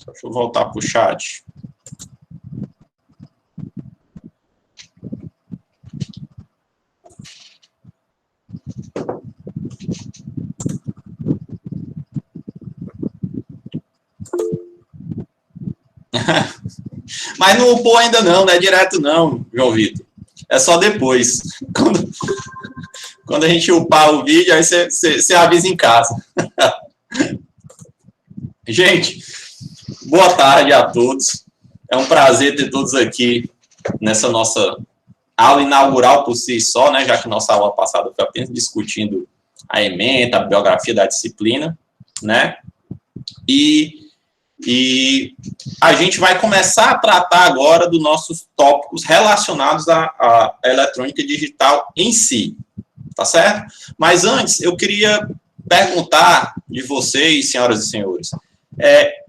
Deixa eu voltar para o chat. Mas não upou ainda não é direto não, João Vitor. É só depois. Quando a gente upar o vídeo, aí você avisa em casa. Gente, boa tarde a todos. É um prazer ter todos aqui nessa nossa aula inaugural por si só, né? Já que nossa aula passada foi apenas discutindo a ementa, a biografia da disciplina, né? E a gente vai começar a tratar agora dos nossos tópicos relacionados à eletrônica digital em si, tá certo? Mas antes, eu queria perguntar de vocês, senhoras e senhores,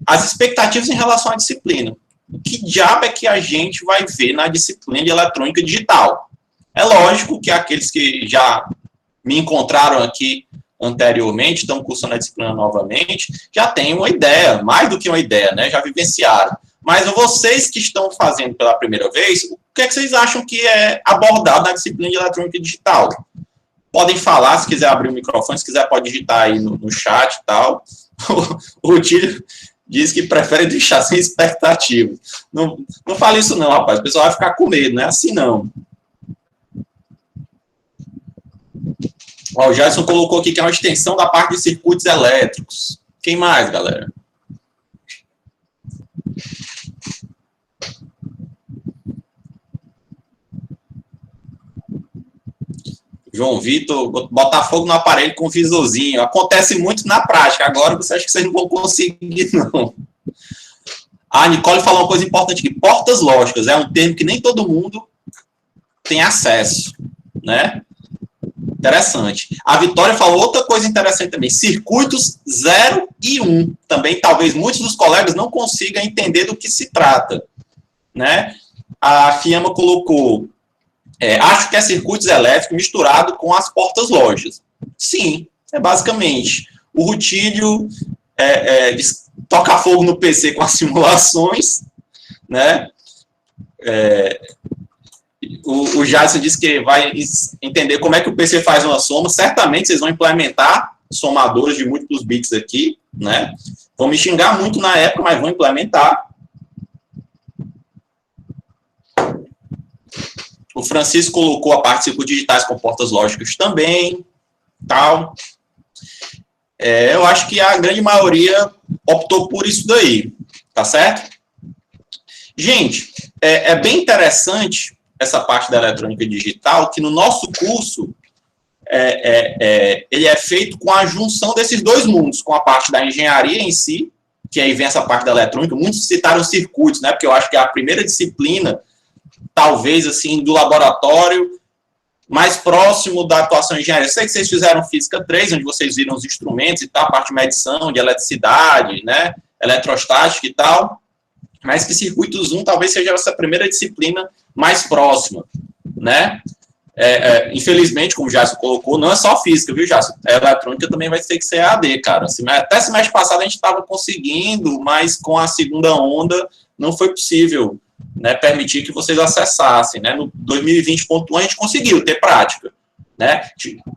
as expectativas em relação à disciplina. Que diabo é que a gente vai ver na disciplina de eletrônica digital? É lógico que aqueles que já me encontraram aqui anteriormente, estão cursando a disciplina novamente, já têm uma ideia, mais do que uma ideia, né? Já vivenciaram. Mas vocês que estão fazendo pela primeira vez, o que é que vocês acham que é abordado na disciplina de eletrônica digital? Podem falar, se quiser abrir o microfone, se quiser pode digitar aí no chat e tal. O Tílio diz que prefere deixar sem expectativa. Não fale isso não, rapaz, o pessoal vai ficar com medo, não é assim não. O Gerson colocou aqui que é uma extensão da parte de circuitos elétricos. Quem mais, galera? João Vitor, botar fogo no aparelho com visorzinho. Acontece muito na prática. Agora você acha que vocês não vão conseguir, não. A Nicole falou uma coisa importante aqui. Portas lógicas. É um termo que nem todo mundo tem acesso, né? Interessante. A Vitória falou outra coisa interessante também. Circuitos 0 e 1. Também, talvez, muitos dos colegas não consigam entender do que se trata, né? A Fiamma colocou... acho que é circuitos elétricos misturado com as portas lógicas. Sim, basicamente. O Rutílio toca fogo no PC com as simulações, né? O Jadson disse que vai entender como é que o PC faz uma soma. Certamente vocês vão implementar somadores de múltiplos bits aqui, né? Vão me xingar muito na época, mas vão implementar. O Francisco colocou a parte de circuitos digitais com portas lógicas também, tal. Eu acho que a grande maioria optou por isso daí, tá certo? Gente, é bem interessante essa parte da eletrônica digital, que no nosso curso ele é feito com a junção desses dois mundos, com a parte da engenharia em si, que aí vem essa parte da eletrônica. Muitos citaram circuitos, né? Porque eu acho que é a primeira disciplina, talvez, assim, do laboratório mais próximo da atuação em engenharia. Eu sei que vocês fizeram Física 3, onde vocês viram os instrumentos e tal, a parte de medição, de eletricidade, né? Eletrostática e tal, mas que circuitos 1 talvez seja essa primeira disciplina mais próxima, né? Infelizmente, como o Jason colocou, não é só física, viu, Jason? A eletrônica também vai ter que ser EAD, cara. Até semestre passado a gente estava conseguindo, mas com a segunda onda não foi possível, né, permitir que vocês acessassem, né? No 2020.1 a gente conseguiu ter prática, né?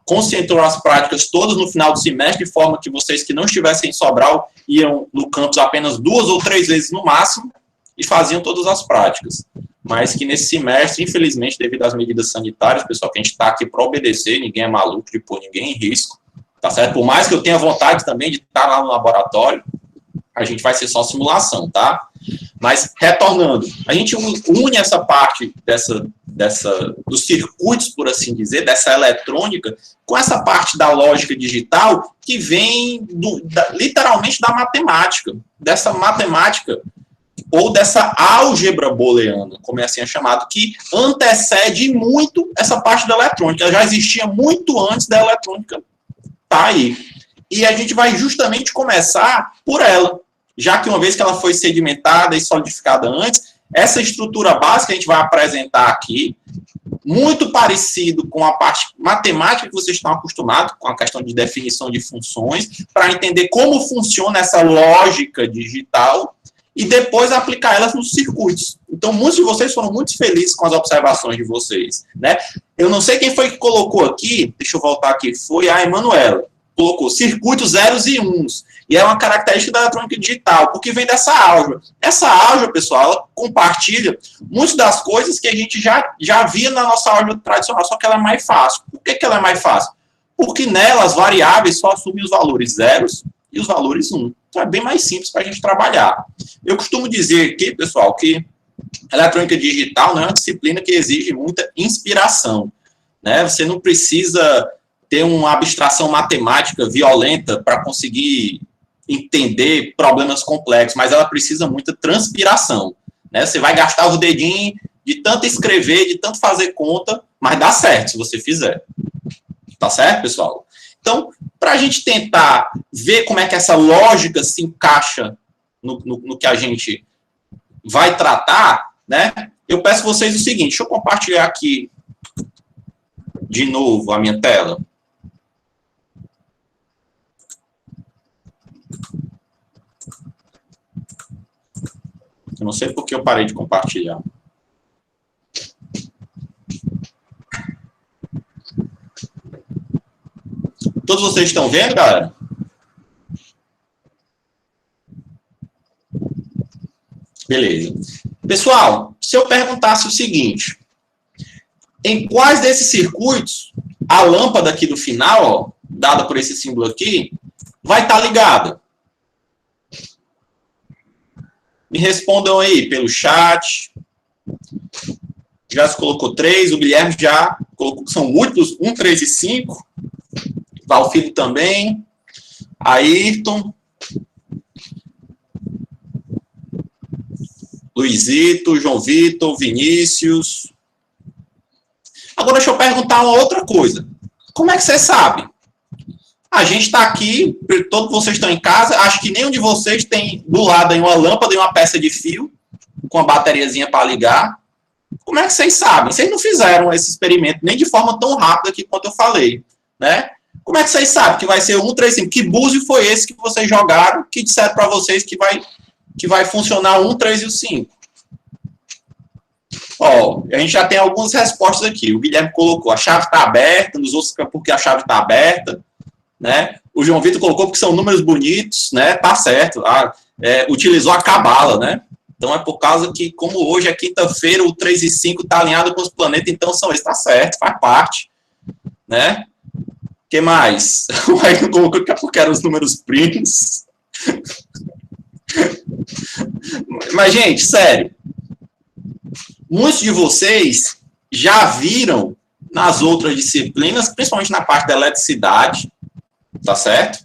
Concentrou as práticas todas no final do semestre, de forma que vocês que não estivessem em Sobral iam no campus apenas 2 ou 3 vezes no máximo e faziam todas as práticas. Mas que nesse semestre, infelizmente, devido às medidas sanitárias, pessoal, que a gente está aqui para obedecer, ninguém é maluco de pôr ninguém em risco, tá certo? Por mais que eu tenha vontade também de estar lá no laboratório, a gente vai ser só simulação, tá? Mas, retornando, a gente une essa parte dos circuitos, por assim dizer, dessa eletrônica, com essa parte da lógica digital que vem literalmente da matemática, dessa matemática ou dessa álgebra booleana, como é assim chamado, que antecede muito essa parte da eletrônica. Ela já existia muito antes da eletrônica tá aí. E a gente vai justamente começar por ela, já que uma vez que ela foi sedimentada e solidificada antes, essa estrutura básica a gente vai apresentar aqui, muito parecido com a parte matemática que vocês estão acostumados, com a questão de definição de funções, para entender como funciona essa lógica digital e depois aplicar elas nos circuitos. Então, muitos de vocês foram muito felizes com as observações de vocês, né? Eu não sei quem foi que colocou aqui, deixa eu voltar aqui, foi a Emanuela, colocou circuitos zeros e uns, e é uma característica da eletrônica digital, porque vem dessa álgebra. Essa álgebra, pessoal, ela compartilha muitas das coisas que a gente já via na nossa álgebra tradicional, só que ela é mais fácil. Por que ela é mais fácil? Porque nela as variáveis só assumem os valores zeros e os valores 1. Então é bem mais simples para a gente trabalhar. Eu costumo dizer aqui, pessoal, que a eletrônica digital não é uma disciplina que exige muita inspiração, né? Você não precisa ter uma abstração matemática violenta para conseguir entender problemas complexos, mas ela precisa muita transpiração, né? Você vai gastar os dedinhos de tanto escrever, de tanto fazer conta, mas dá certo se você fizer. Tá certo, pessoal? Então, para a gente tentar ver como é que essa lógica se encaixa no que a gente vai tratar, né? Eu peço a vocês o seguinte, deixa eu compartilhar aqui de novo a minha tela. Eu não sei por que eu parei de compartilhar. Todos vocês estão vendo, galera? Beleza. Pessoal, se eu perguntasse o seguinte, em quais desses circuitos a lâmpada aqui do final, ó, dada por esse símbolo aqui, vai estar ligada? Me respondam aí pelo chat. Já se colocou 3, o Guilherme já colocou que são múltiplos, 1, 3 e 5. Valfilho também. Ayrton. Luizito, João Vitor, Vinícius. Agora deixa eu perguntar uma outra coisa. Como é que você sabe? A gente está aqui, todos vocês estão em casa, acho que nenhum de vocês tem do lado aí uma lâmpada e uma peça de fio, com a bateriazinha para ligar. Como é que vocês sabem? Vocês não fizeram esse experimento nem de forma tão rápida aqui quanto eu falei, né? Como é que vocês sabem que vai ser 1, 3, 5? Que búzio foi esse que vocês jogaram, que disseram para vocês que vai funcionar o 1, 3 e o 5? Ó, a gente já tem algumas respostas aqui. O Guilherme colocou, a chave está aberta, nos outros porque a chave está aberta, né? O João Vitor colocou porque são números bonitos, né? Tá certo. Utilizou a cabala, né? Então é por causa que, como hoje é quinta-feira, o 3 e 5 está alinhado com os planetas, então são esses, tá certo, faz parte, né? O que mais? O Ayrton colocou que é porque eram os números primos. Mas, gente, sério, muitos de vocês já viram nas outras disciplinas, principalmente na parte da eletricidade, tá certo?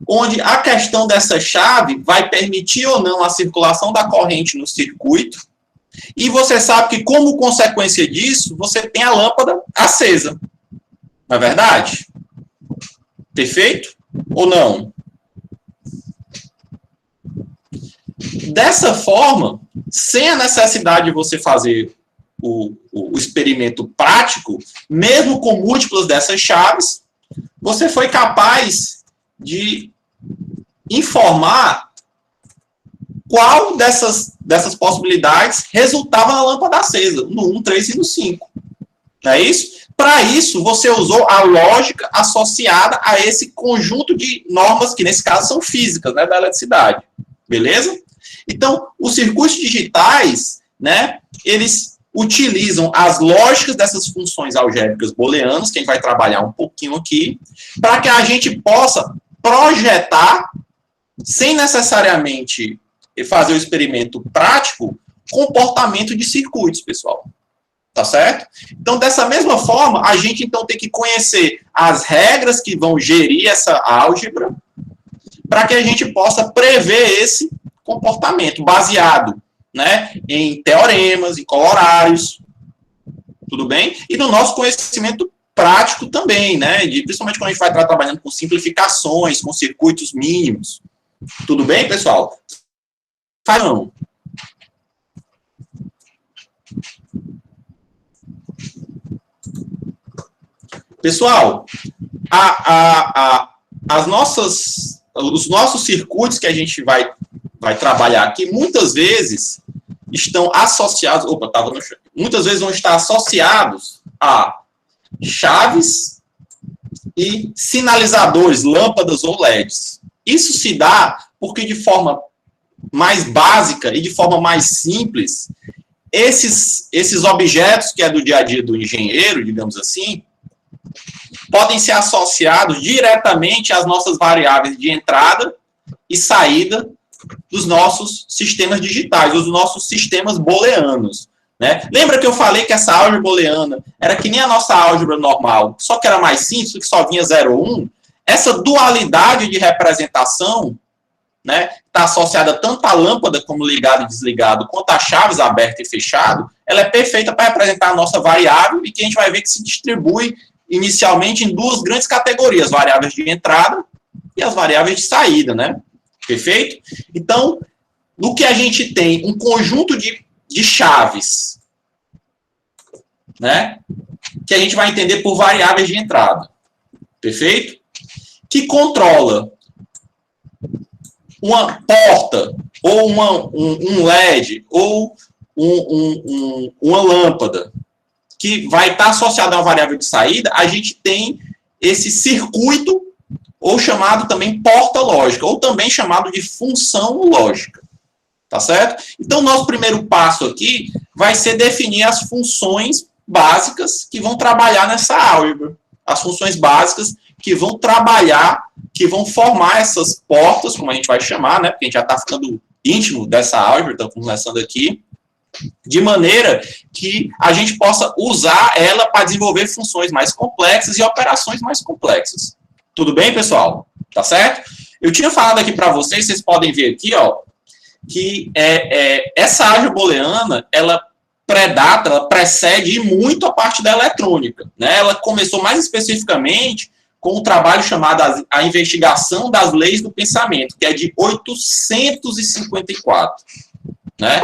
Onde a questão dessa chave vai permitir ou não a circulação da corrente no circuito, e você sabe que, como consequência disso, você tem a lâmpada acesa. Não é verdade? Perfeito? Ou não? Dessa forma, sem a necessidade de você fazer o experimento prático, mesmo com múltiplas dessas chaves, você foi capaz de informar qual dessas possibilidades resultava na lâmpada acesa, no 1, 3 e no 5. Não é isso? Para isso, você usou a lógica associada a esse conjunto de normas, que nesse caso são físicas, né, da eletricidade. Beleza? Então, os circuitos digitais, né, eles utilizam as lógicas dessas funções algébricas booleanas, que a gente vai trabalhar um pouquinho aqui, para que a gente possa projetar, sem necessariamente fazer o experimento prático, comportamento de circuitos, pessoal. Tá certo? Então, dessa mesma forma, a gente então tem que conhecer as regras que vão gerir essa álgebra, para que a gente possa prever esse comportamento baseado, né, em teoremas, em corolários, tudo bem? E no nosso conhecimento prático também, né, principalmente quando a gente vai estar trabalhando com simplificações, com circuitos mínimos. Tudo bem, pessoal? Não. Pessoal, os nossos circuitos que a gente vai vai trabalhar aqui, muitas vezes estão associados, muitas vezes vão estar associados a chaves e sinalizadores, lâmpadas ou LEDs. Isso se dá porque de forma mais básica e de forma mais simples, esses objetos que é do dia a dia do engenheiro, digamos assim, podem ser associados diretamente às nossas variáveis de entrada e saída dos nossos sistemas digitais, dos nossos sistemas booleanos, né? Lembra que eu falei que essa álgebra booleana era que nem a nossa álgebra normal, só que era mais simples, que só vinha 0 ou 1? Essa dualidade de representação, né, está associada tanto à lâmpada como ligado e desligado, quanto a chaves aberto e fechado, ela é perfeita para representar a nossa variável e que a gente vai ver que se distribui inicialmente em duas grandes categorias, variáveis de entrada e as variáveis de saída, né? Perfeito? Então, no que a gente tem um conjunto de chaves, né, que a gente vai entender por variáveis de entrada, perfeito? Que controla uma porta, ou um LED, ou uma lâmpada, que vai estar associada a uma variável de saída, a gente tem esse circuito, ou chamado também porta lógica, ou também chamado de função lógica. Tá certo? Então, nosso primeiro passo aqui vai ser definir as funções básicas que vão trabalhar nessa álgebra. As funções básicas que vão trabalhar, que vão formar essas portas, como a gente vai chamar, né? Porque a gente já está ficando íntimo dessa álgebra, estamos começando aqui, de maneira que a gente possa usar ela para desenvolver funções mais complexas e operações mais complexas. Tudo bem, pessoal? Tá certo? Eu tinha falado aqui para vocês, vocês podem ver aqui, ó, que essa álgebra booleana, ela predata, ela precede muito a parte da eletrônica, né? Ela começou mais especificamente com um trabalho chamado A Investigação das Leis do Pensamento, que é de 854, né?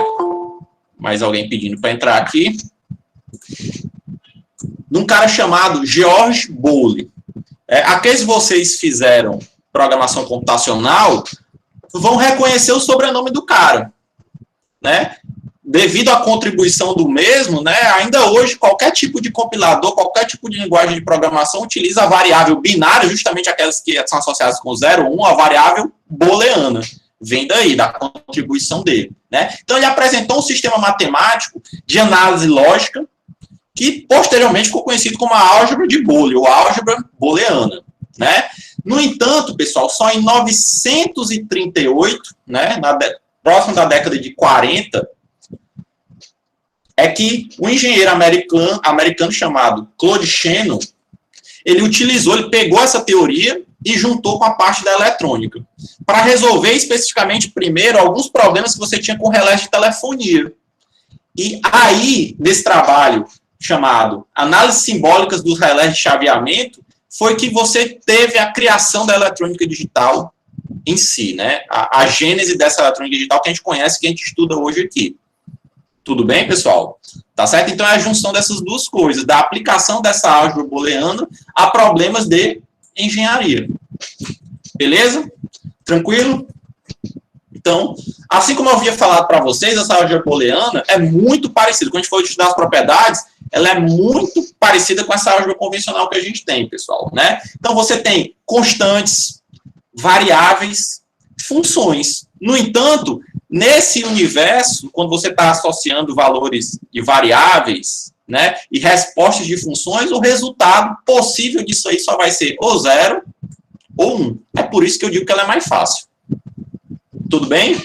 Mais alguém pedindo para entrar aqui. De um cara chamado George Boole. Aqueles que vocês fizeram programação computacional vão reconhecer o sobrenome do cara, né? Devido à contribuição do mesmo, né, ainda hoje, qualquer tipo de compilador, qualquer tipo de linguagem de programação utiliza a variável binária, justamente aquelas que são associadas com 0 ou 1, a variável booleana. Vem daí, da contribuição dele, né? Então, ele apresentou um sistema matemático de análise lógica que, posteriormente, ficou conhecido como a álgebra de Boole, ou álgebra booleana, né? No entanto, pessoal, só em 938, né, próximo da década de 40, é que um engenheiro americano chamado Claude Shannon, ele pegou essa teoria e juntou com a parte da eletrônica, para resolver especificamente, primeiro, alguns problemas que você tinha com relés de telefonia. E aí, nesse trabalho chamado Análises Simbólicas dos Relés de Chaveamento, foi que você teve a criação da eletrônica digital em si, né? A gênese dessa eletrônica digital que a gente conhece, que a gente estuda hoje aqui. Tudo bem, pessoal? Tá certo? Então, é a junção dessas duas coisas, da aplicação dessa álgebra booleana a problemas de engenharia. Beleza? Tranquilo? Então, assim como eu havia falado para vocês, essa álgebra booleana é muito parecida. Quando a gente for estudar as propriedades, ela é muito parecida com essa álgebra convencional que a gente tem, pessoal, né? Então, você tem constantes, variáveis, funções. No entanto, nesse universo, quando você está associando valores de variáveis, né, e respostas de funções, o resultado possível disso aí só vai ser ou 0 ou 1. É por isso que eu digo que ela é mais fácil. Tudo bem?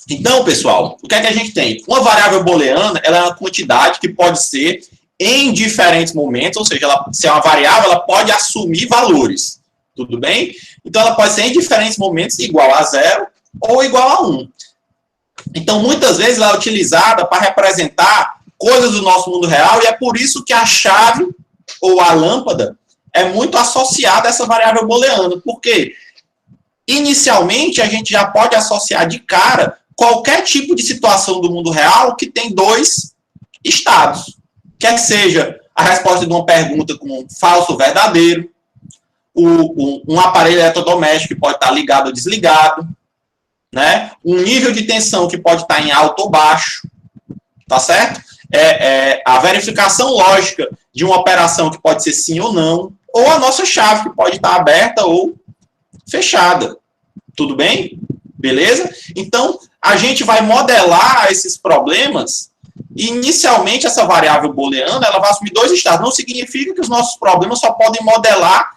Então, pessoal, o que é que a gente tem? Uma variável booleana, ela é uma quantidade que pode ser em diferentes momentos, ou seja, se é uma variável, ela pode assumir valores. Tudo bem? Então, ela pode ser em diferentes momentos igual a 0 ou igual a 1. Então, muitas vezes, ela é utilizada para representar coisas do nosso mundo real, e é por isso que a chave ou a lâmpada é muito associada a essa variável booleana. Por quê? Inicialmente, a gente já pode associar de cara qualquer tipo de situação do mundo real que tem dois estados. quer seja a resposta de uma pergunta com falso ou verdadeiro, um aparelho eletrodoméstico que pode estar ligado ou desligado, né? Um nível de tensão que pode estar em alto ou baixo, tá certo? A verificação lógica de uma operação que pode ser sim ou não, ou a nossa chave que pode estar aberta ou fechada. Tudo bem? Beleza? Então, a gente vai modelar esses problemas e, inicialmente, essa variável booleana ela vai assumir dois estados. Não significa que os nossos problemas só podem modelar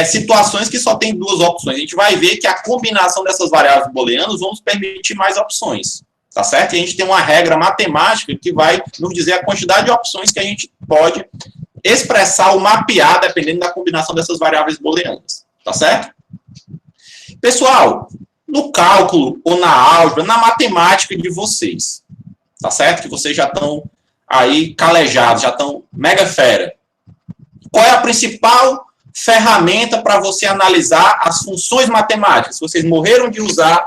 situações que só tem duas opções. A gente vai ver que a combinação dessas variáveis booleanas vão nos permitir mais opções. Tá certo? E a gente tem uma regra matemática que vai nos dizer a quantidade de opções que a gente pode expressar ou mapear dependendo da combinação dessas variáveis booleanas. Tá certo? Pessoal, no cálculo ou na álgebra, na matemática de vocês, tá certo? Que vocês já estão aí calejados, já estão mega fera. Qual é a principal ferramenta para você analisar as funções matemáticas? Vocês morreram de usar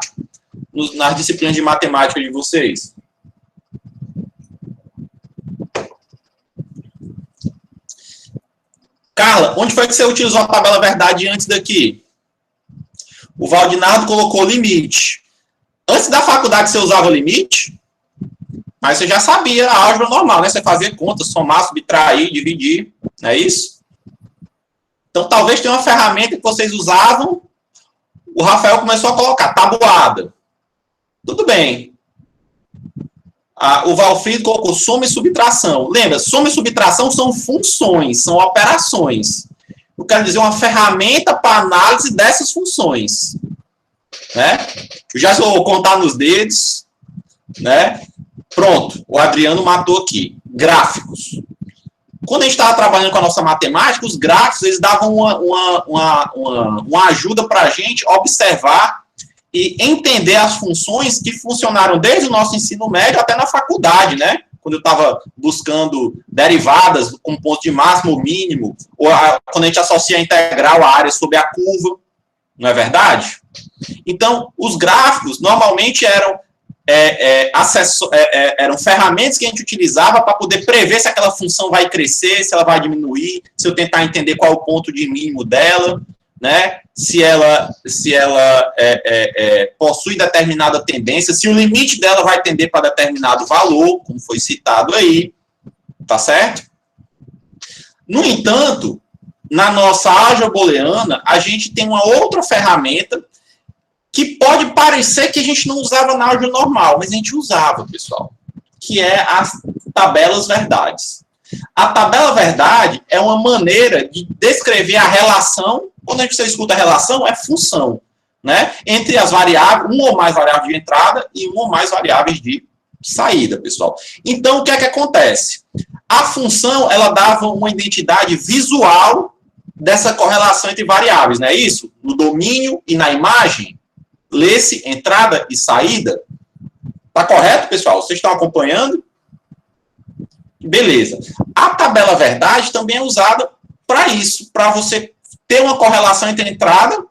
nas disciplinas de matemática de vocês. Carla, onde foi que você utilizou a tabela verdade antes daqui? O Valdinardo colocou limite. Antes da faculdade você usava limite? Mas você já sabia a álgebra normal, né? Você fazia contas, somar, subtrair, dividir. Não é isso? Então, talvez tenha uma ferramenta que vocês usavam. O Rafael começou a colocar tabuada. Tudo bem. O Valfrido colocou soma e subtração. Lembra, soma e subtração são funções, são operações. Eu quero dizer uma ferramenta para análise dessas funções. Né? Eu já vou contar nos dedos. Né? Pronto, o Adriano matou aqui. Gráficos. Quando a gente estava trabalhando com a nossa matemática, os gráficos eles davam uma ajuda para a gente observar e entender as funções que funcionaram desde o nosso ensino médio até na faculdade, né? Quando eu estava buscando derivadas com ponto de máximo ou mínimo, ou quando a gente associa a integral à área sobre a curva, não é verdade? Então, os gráficos normalmente eram ferramentas que a gente utilizava para poder prever se aquela função vai crescer, se ela vai diminuir, se eu tentar entender qual é o ponto de mínimo dela, né? Se ela possui determinada tendência, se o limite dela vai tender para determinado valor, como foi citado aí, tá certo? No entanto, na nossa álgebra booleana, a gente tem uma outra ferramenta que pode parecer que a gente não usava na álgebra normal, mas a gente usava, pessoal, que é as tabelas verdades. A tabela verdade é uma maneira de descrever a relação. Quando a gente escuta a relação, é função, né? Entre as variáveis, uma ou mais variáveis de entrada e uma ou mais variáveis de saída, pessoal. Então, o que é que acontece? A função, ela dava uma identidade visual dessa correlação entre variáveis, não é isso? No domínio e na imagem, lê-se entrada e saída. Tá correto, pessoal? Vocês estão acompanhando? Beleza. A tabela verdade também é usada para isso, para você ter uma correlação entre a entrada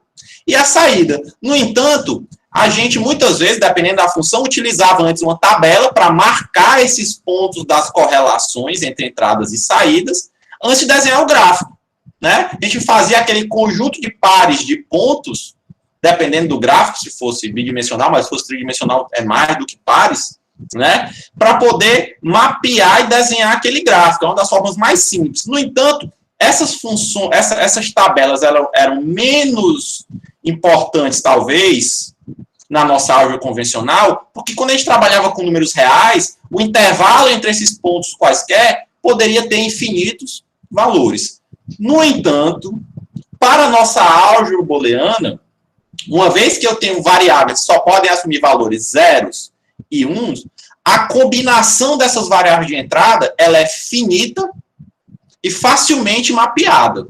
e a saída. No entanto, a gente muitas vezes, dependendo da função, utilizava antes uma tabela para marcar esses pontos das correlações entre entradas e saídas, antes de desenhar o gráfico, né? A gente fazia aquele conjunto de pares de pontos, dependendo do gráfico, se fosse bidimensional, mas se fosse tridimensional é mais do que pares, né? Para poder mapear e desenhar aquele gráfico. É uma das formas mais simples. No entanto, essas funções, essas tabelas eram menos importantes, talvez, na nossa álgebra convencional, porque quando a gente trabalhava com números reais, o intervalo entre esses pontos quaisquer poderia ter infinitos valores. No entanto, para a nossa álgebra booleana, uma vez que eu tenho variáveis que só podem assumir valores zeros e uns, a combinação dessas variáveis de entrada ela é finita e facilmente mapeada.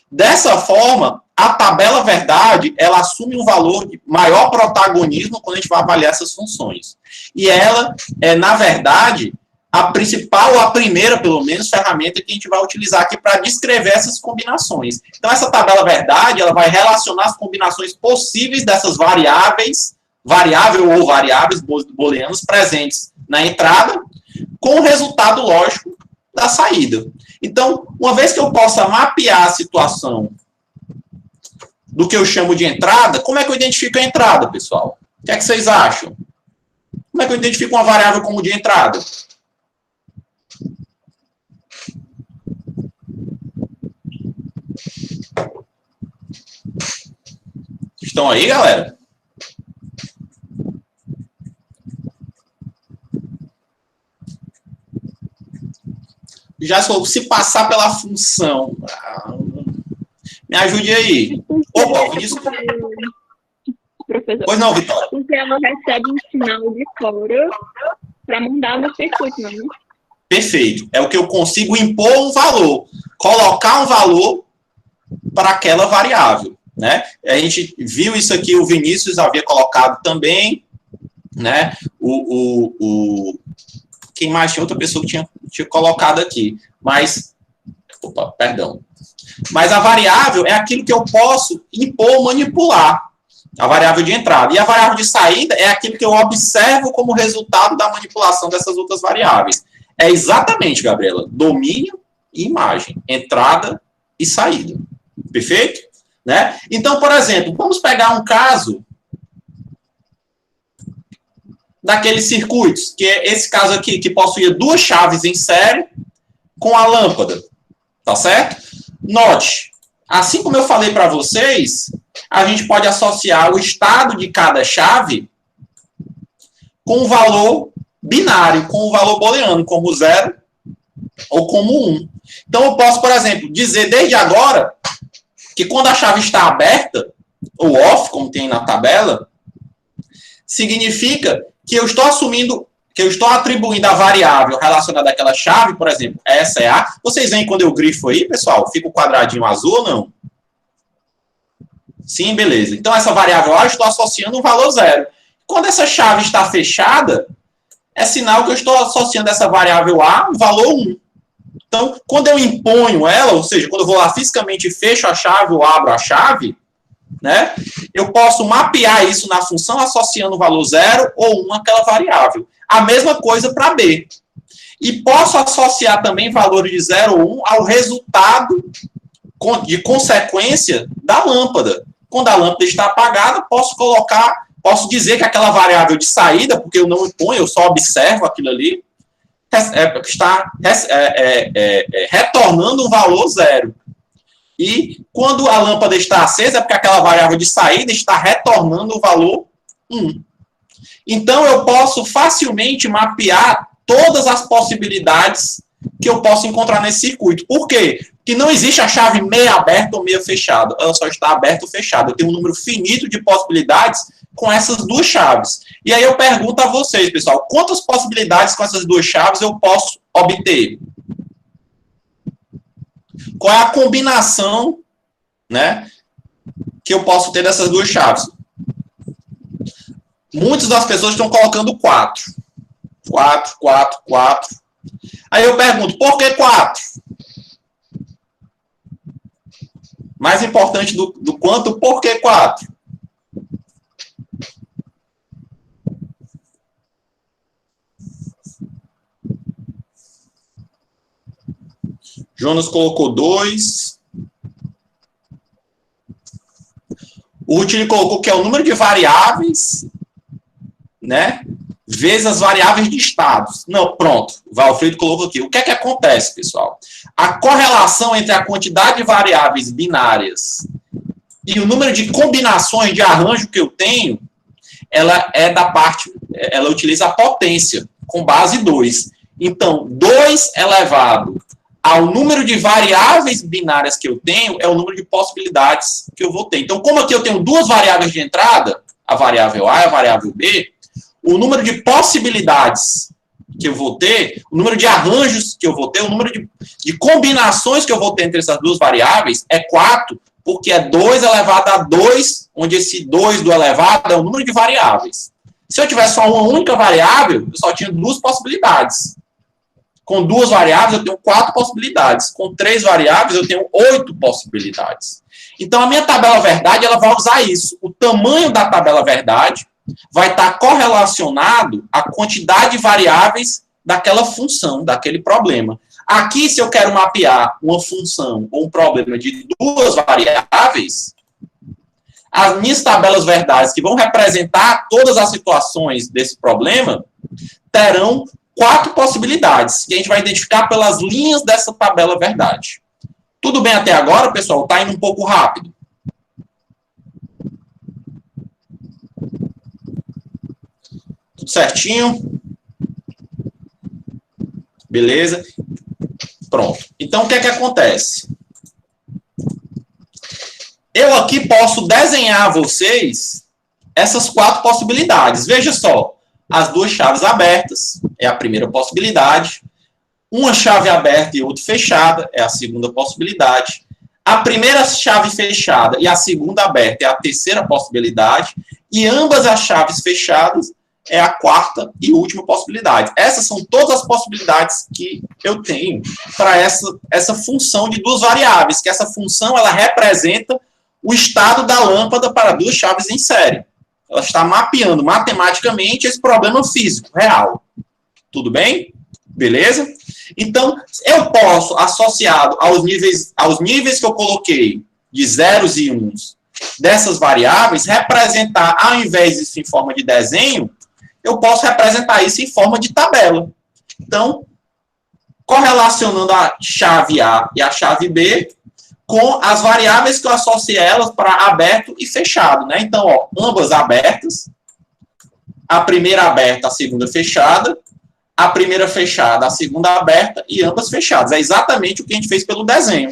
Dessa forma, a tabela verdade ela assume um valor de maior protagonismo quando a gente vai avaliar essas funções. E ela é, na verdade, a principal, ou a primeira, pelo menos, ferramenta que a gente vai utilizar aqui para descrever essas combinações. Então, essa tabela verdade, ela vai relacionar as combinações possíveis dessas variáveis, variável ou variáveis booleanos presentes na entrada, com o resultado lógico da saída. Então, uma vez que eu possa mapear a situação do que eu chamo de entrada, como é que eu identifico a entrada, pessoal? O que é que vocês acham? Como é que eu identifico uma variável como de entrada? Estão aí, galera? Já se passar pela função. Me ajude aí. Opa, Vinícius. Professor. Pois não, Vitória. Porque ela recebe um sinal de fora para mandar no circuito, não é? Perfeito. É o que eu consigo impor um valor, colocar um valor para aquela variável, né? A gente viu isso aqui, o Vinícius havia colocado também, né? Quem mais tinha outra pessoa que tinha colocado aqui, mas, opa, perdão. Mas a variável é aquilo que eu posso impor, manipular, a variável de entrada. E a variável de saída é aquilo que eu observo como resultado da manipulação dessas outras variáveis. É exatamente, Gabriela, domínio e imagem, entrada e saída. Perfeito? Né? Então, por exemplo, vamos pegar um caso daqueles circuitos, que é esse caso aqui, que possuía duas chaves em série com a lâmpada. Tá certo? Note, assim como eu falei para vocês, a gente pode associar o estado de cada chave com um valor binário, com um valor booleano, como 0 ou como 1. Então, eu posso, por exemplo, dizer desde agora que quando a chave está aberta, ou off, como tem na tabela, significa que eu estou assumindo, que eu estou atribuindo a variável relacionada àquela chave, por exemplo, essa é A. Vocês veem quando eu grifo aí, pessoal? Fica o quadradinho azul ou não? Sim, beleza. Então, essa variável A eu estou associando um valor 0. Quando essa chave está fechada, é sinal que eu estou associando essa variável A um valor 1. Então, quando eu imponho ela, ou seja, quando eu vou lá fisicamente e fecho a chave ou abro a chave, né, eu posso mapear isso na função associando o valor 0 ou 1 àquela variável. A mesma coisa para B. E posso associar também valores de 0 ou 1 ao resultado de consequência da lâmpada. Quando a lâmpada está apagada, posso dizer que aquela variável de saída, porque eu não imponho, eu só observo aquilo ali, está retornando um valor 0. E quando a lâmpada está acesa, é porque aquela variável de saída está retornando o valor 1. Então, eu posso facilmente mapear todas as possibilidades que eu posso encontrar nesse circuito. Por quê? Porque não existe a chave meia aberta ou meia fechada. Ela só está aberta ou fechada. Eu tenho um número finito de possibilidades com essas duas chaves. E aí eu pergunto a vocês, pessoal, quantas possibilidades com essas duas chaves eu posso obter? Qual é a combinação, né, que eu posso ter dessas duas chaves? Muitas das pessoas estão colocando 4. 4, 4, 4. Aí eu pergunto, por que 4? Mais importante do quanto, por que 4? Jonas colocou 2. O Rutini colocou que é o número de variáveis, né, vezes as variáveis de estados. Não, pronto. O Valfredo colocou aqui. O que é que acontece, pessoal? A correlação entre a quantidade de variáveis binárias e o número de combinações de arranjo que eu tenho, ela utiliza a potência, com base 2. Então, 2 elevado ao número de variáveis binárias que eu tenho, é o número de possibilidades que eu vou ter. Então, como aqui eu tenho duas variáveis de entrada, a variável A e a variável B, o número de possibilidades que eu vou ter, o número de arranjos que eu vou ter, o número de combinações que eu vou ter entre essas duas variáveis é 4, porque é 2 elevado a 2, onde esse 2 do elevado é o número de variáveis. Se eu tivesse só uma única variável, eu só tinha duas possibilidades. Com duas variáveis, eu tenho 4 possibilidades. Com 3 variáveis, eu tenho 8 possibilidades. Então, a minha tabela verdade, ela vai usar isso. O tamanho da tabela verdade vai estar correlacionado à quantidade de variáveis daquela função, daquele problema. Aqui, se eu quero mapear uma função ou um problema de duas variáveis, as minhas tabelas verdades, que vão representar todas as situações desse problema, terão 4 possibilidades, que a gente vai identificar pelas linhas dessa tabela verdade. Tudo bem até agora, pessoal? Está indo um pouco rápido. Tudo certinho? Beleza? Pronto. Então, o que é que acontece? Eu aqui posso desenhar a vocês essas 4 possibilidades. Veja só, as 2 chaves abertas é a primeira possibilidade. Uma chave aberta e outra fechada é a segunda possibilidade. A primeira chave fechada e a segunda aberta é a terceira possibilidade. E ambas as chaves fechadas é a 4ª e última possibilidade. Essas são todas as possibilidades que eu tenho para essa função de 2 variáveis, que essa função ela representa o estado da lâmpada para 2 chaves em série. Ela está mapeando matematicamente esse problema físico, real. Tudo bem? Beleza? Então, eu posso, associado aos níveis que eu coloquei, de zeros e uns, dessas variáveis, representar, ao invés disso em forma de desenho, eu posso representar isso em forma de tabela. Então, correlacionando a chave A e a chave B com as variáveis que eu associei elas para aberto e fechado, né? Então, ó, ambas abertas, a primeira aberta, a segunda fechada, a primeira fechada, a segunda aberta e ambas fechadas. É exatamente o que a gente fez pelo desenho.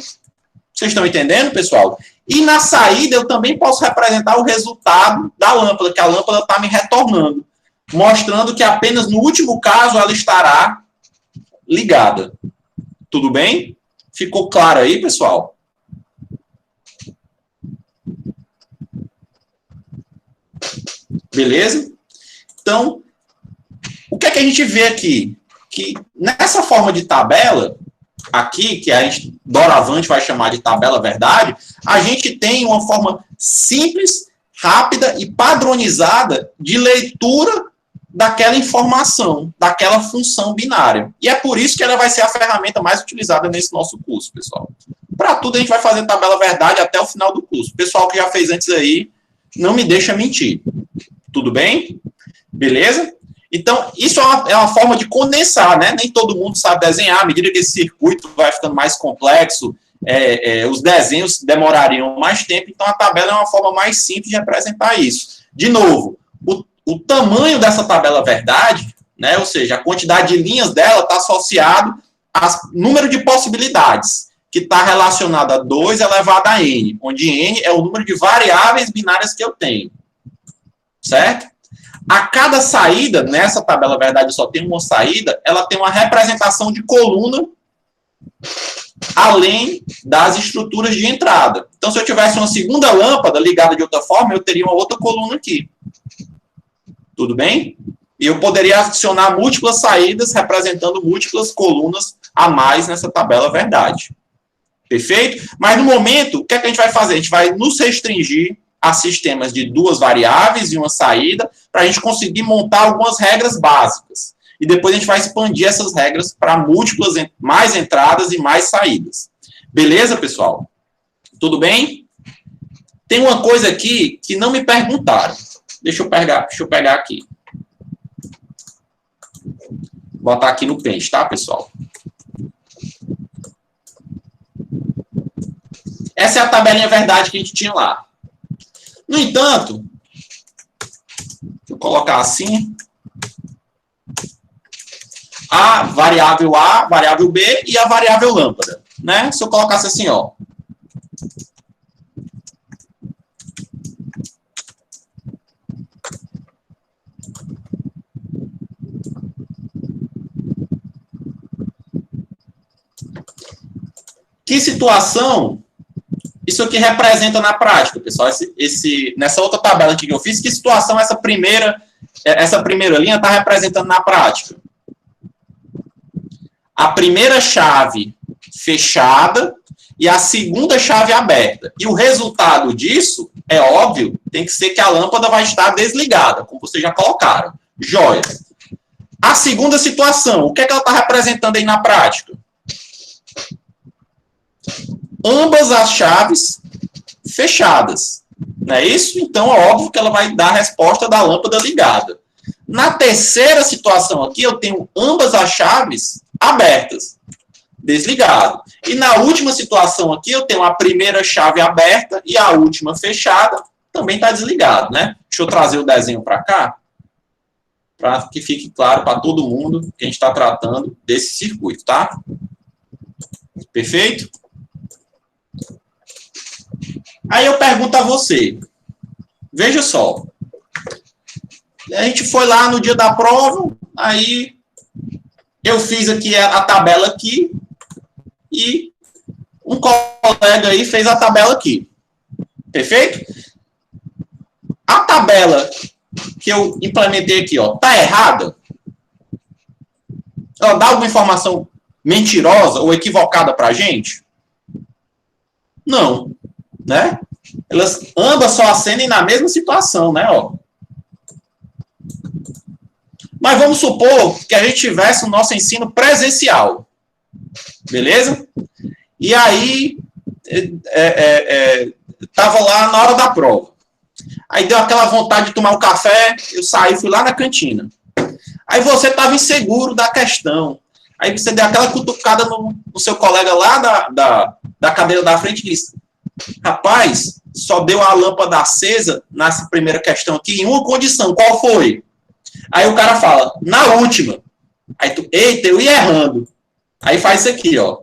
Vocês estão entendendo, pessoal? E na saída eu também posso representar o resultado da lâmpada, que a lâmpada está me retornando, mostrando que apenas no último caso ela estará ligada. Tudo bem? Ficou claro aí, pessoal? Beleza? Então, o que é que a gente vê aqui? Que nessa forma de tabela, aqui, que a gente doravante vai chamar de tabela verdade, a gente tem uma forma simples, rápida e padronizada de leitura daquela informação, daquela função binária. E é por isso que ela vai ser a ferramenta mais utilizada nesse nosso curso, pessoal. Para tudo a gente vai fazer tabela verdade até o final do curso. O pessoal que já fez antes aí, não me deixa mentir. Tudo bem? Beleza? Então, isso é uma forma de condensar, né? Nem todo mundo sabe desenhar. À medida que esse circuito vai ficando mais complexo, os desenhos demorariam mais tempo. Então, a tabela é uma forma mais simples de representar isso. De novo, o tamanho dessa tabela verdade, né? Ou seja, a quantidade de linhas dela está associado ao número de possibilidades, que está relacionado a 2 elevado a n, onde n é o número de variáveis binárias que eu tenho. Certo? A cada saída, nessa tabela verdade só tem uma saída, ela tem uma representação de coluna além das estruturas de entrada. Então, se eu tivesse uma segunda lâmpada ligada de outra forma, eu teria uma outra coluna aqui. Tudo bem? E eu poderia adicionar múltiplas saídas representando múltiplas colunas a mais nessa tabela verdade. Perfeito? Mas no momento, o que é que a gente vai fazer? A gente vai nos restringir a sistemas de 2 variáveis e uma saída, para a gente conseguir montar algumas regras básicas. E depois a gente vai expandir essas regras para múltiplas, mais entradas e mais saídas. Beleza, pessoal? Tudo bem? Tem uma coisa aqui que não me perguntaram. Deixa eu pegar aqui. Vou botar aqui no Paint, tá, pessoal? Essa é a tabelinha verdade que a gente tinha lá. No entanto, vou colocar assim, a variável B e a variável lâmpada, né? Se eu colocasse assim, ó. Que situação isso aqui representa na prática, pessoal? Nessa outra tabela aqui que eu fiz, que situação essa primeira linha está representando na prática? A primeira chave fechada e a segunda chave aberta. E o resultado disso, é óbvio, tem que ser que a lâmpada vai estar desligada, como vocês já colocaram. Joia. A segunda situação, o que é que ela está representando aí na prática? ambas as chaves fechadas. Não é isso? Então, é óbvio que ela vai dar a resposta da lâmpada ligada. Na terceira situação aqui, eu tenho ambas as chaves abertas, desligado. E na última situação aqui, eu tenho a primeira chave aberta e a última fechada, também está desligado, né? Deixa eu trazer o desenho para cá, para que fique claro para todo mundo que a gente está tratando desse circuito, tá? Perfeito? Aí eu pergunto a você, veja só, a gente foi lá no dia da prova, aí eu fiz aqui a tabela aqui e um colega aí fez a tabela aqui. Perfeito? A tabela que eu implementei aqui, ó, tá errada? Ela dá alguma informação mentirosa ou equivocada para a gente? Não, né? Elas ambas só acendem na mesma situação, né? Ó. Mas vamos supor que a gente tivesse o nosso ensino presencial, beleza? E aí estava lá na hora da prova. Aí deu aquela vontade de tomar um café, eu saí, fui lá na cantina. Aí você estava inseguro da questão. Aí você deu aquela cutucada no seu colega lá da cadeira da frente e disse: rapaz, só deu a lâmpada acesa nessa primeira questão aqui em uma condição. Qual foi? Aí o cara fala, na última. Aí tu, eita, eu ia errando. Aí faz isso aqui, ó.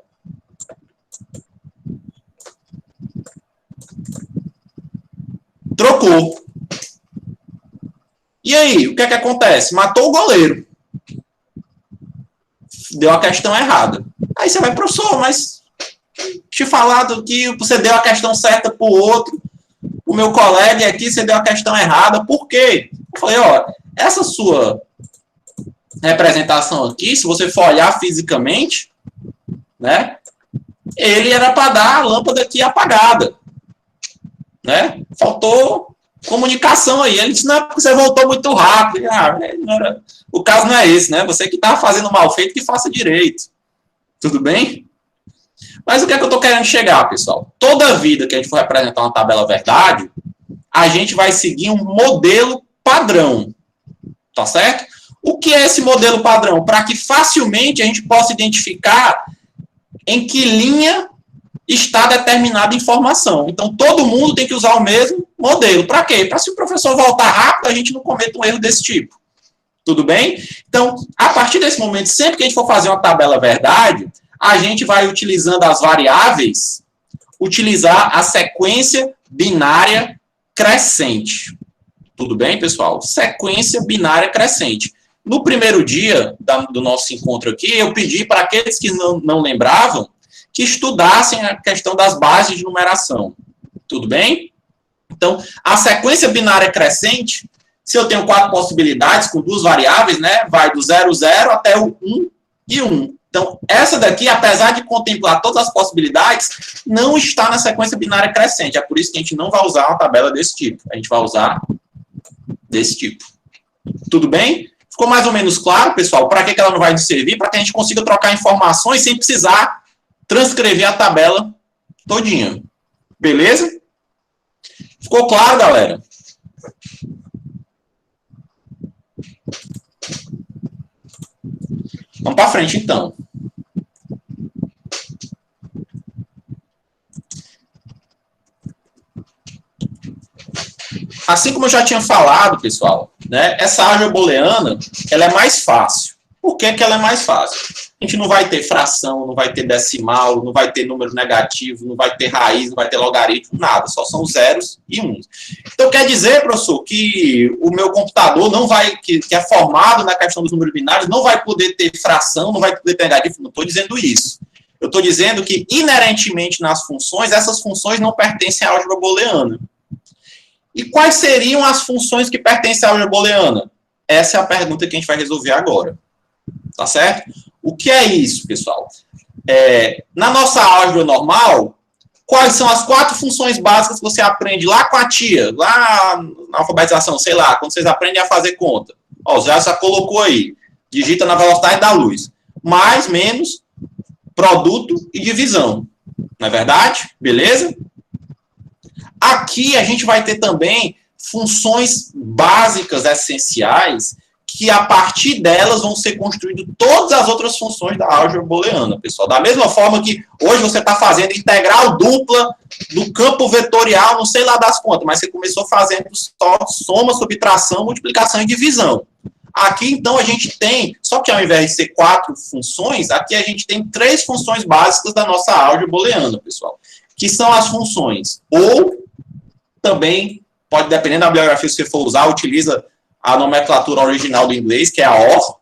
Trocou. E aí, o que é que acontece? Matou o goleiro. Deu a questão errada. Aí você vai, professor, mas te falado que você deu a questão certa para o outro, o meu colega aqui, você deu a questão errada. Por quê? Eu falei, ó, essa sua representação aqui, se você for olhar fisicamente, né, ele era para dar a lâmpada aqui apagada. Né? Faltou comunicação aí. Ele disse, não, porque você voltou muito rápido. Ah, não era... O caso não é esse, né? Você que está fazendo mal feito, que faça direito. Tudo bem? Mas o que é que eu estou querendo chegar, pessoal? Toda vida que a gente for representar uma tabela verdade, a gente vai seguir um modelo padrão. Tá certo? O que é esse modelo padrão? Para que facilmente a gente possa identificar em que linha está determinada informação. Então, todo mundo tem que usar o mesmo modelo. Para quê? Para se o professor voltar rápido, a gente não cometa um erro desse tipo. Tudo bem? Então, a partir desse momento, sempre que a gente for fazer uma tabela verdade, a gente vai, utilizando as variáveis, utilizar a sequência binária crescente. Tudo bem, pessoal? Sequência binária crescente. No primeiro dia do nosso encontro aqui, eu pedi para aqueles que não lembravam, que estudassem a questão das bases de numeração. Tudo bem? Então, a sequência binária crescente, se eu tenho 4 possibilidades com 2 variáveis, né, vai do 0, 0 até o 1 e 1. Então, essa daqui, apesar de contemplar todas as possibilidades, não está na sequência binária crescente. É por isso que a gente não vai usar uma tabela desse tipo. A gente vai usar desse tipo. Tudo bem? Ficou mais ou menos claro, pessoal, para que ela não vai nos servir? Para que a gente consiga trocar informações sem precisar transcrever a tabela todinha. Beleza? Ficou claro, galera? Vamos para frente, então. Assim como eu já tinha falado, pessoal, né, essa álgebra booleana, ela é mais fácil. Por que que ela é mais fácil? A gente não vai ter fração, não vai ter decimal, não vai ter número negativo, não vai ter raiz, não vai ter logaritmo, nada. Só são zeros e uns. Então, quer dizer, professor, que o meu computador não vai, que é formado na questão dos números binários, não vai poder ter fração, não vai poder ter negativo. Não estou dizendo isso. Eu estou dizendo que, inerentemente nas funções, essas funções não pertencem à álgebra booleana. E quais seriam as funções que pertencem à álgebra booleana? Essa é a pergunta que a gente vai resolver agora. Tá certo? O que é isso, pessoal? Na nossa álgebra normal, quais são as 4 funções básicas que você aprende lá com a tia, lá na alfabetização, sei lá, quando vocês aprendem a fazer conta? Ó, já colocou aí. Digita na velocidade da luz. Mais, menos, produto e divisão. Não é verdade? Beleza? Aqui a gente vai ter também funções básicas essenciais que a partir delas vão ser construídas todas as outras funções da álgebra booleana, pessoal. Da mesma forma que hoje você está fazendo integral dupla do campo vetorial, não sei lá das contas, mas você começou fazendo só soma, subtração, multiplicação e divisão. Aqui, então, a gente tem, só que ao invés de ser 4 funções, aqui a gente tem 3 funções básicas da nossa álgebra booleana, pessoal, que são as funções ou, também, pode, dependendo da bibliografia que você for usar, utiliza a nomenclatura original do inglês, que é a OR,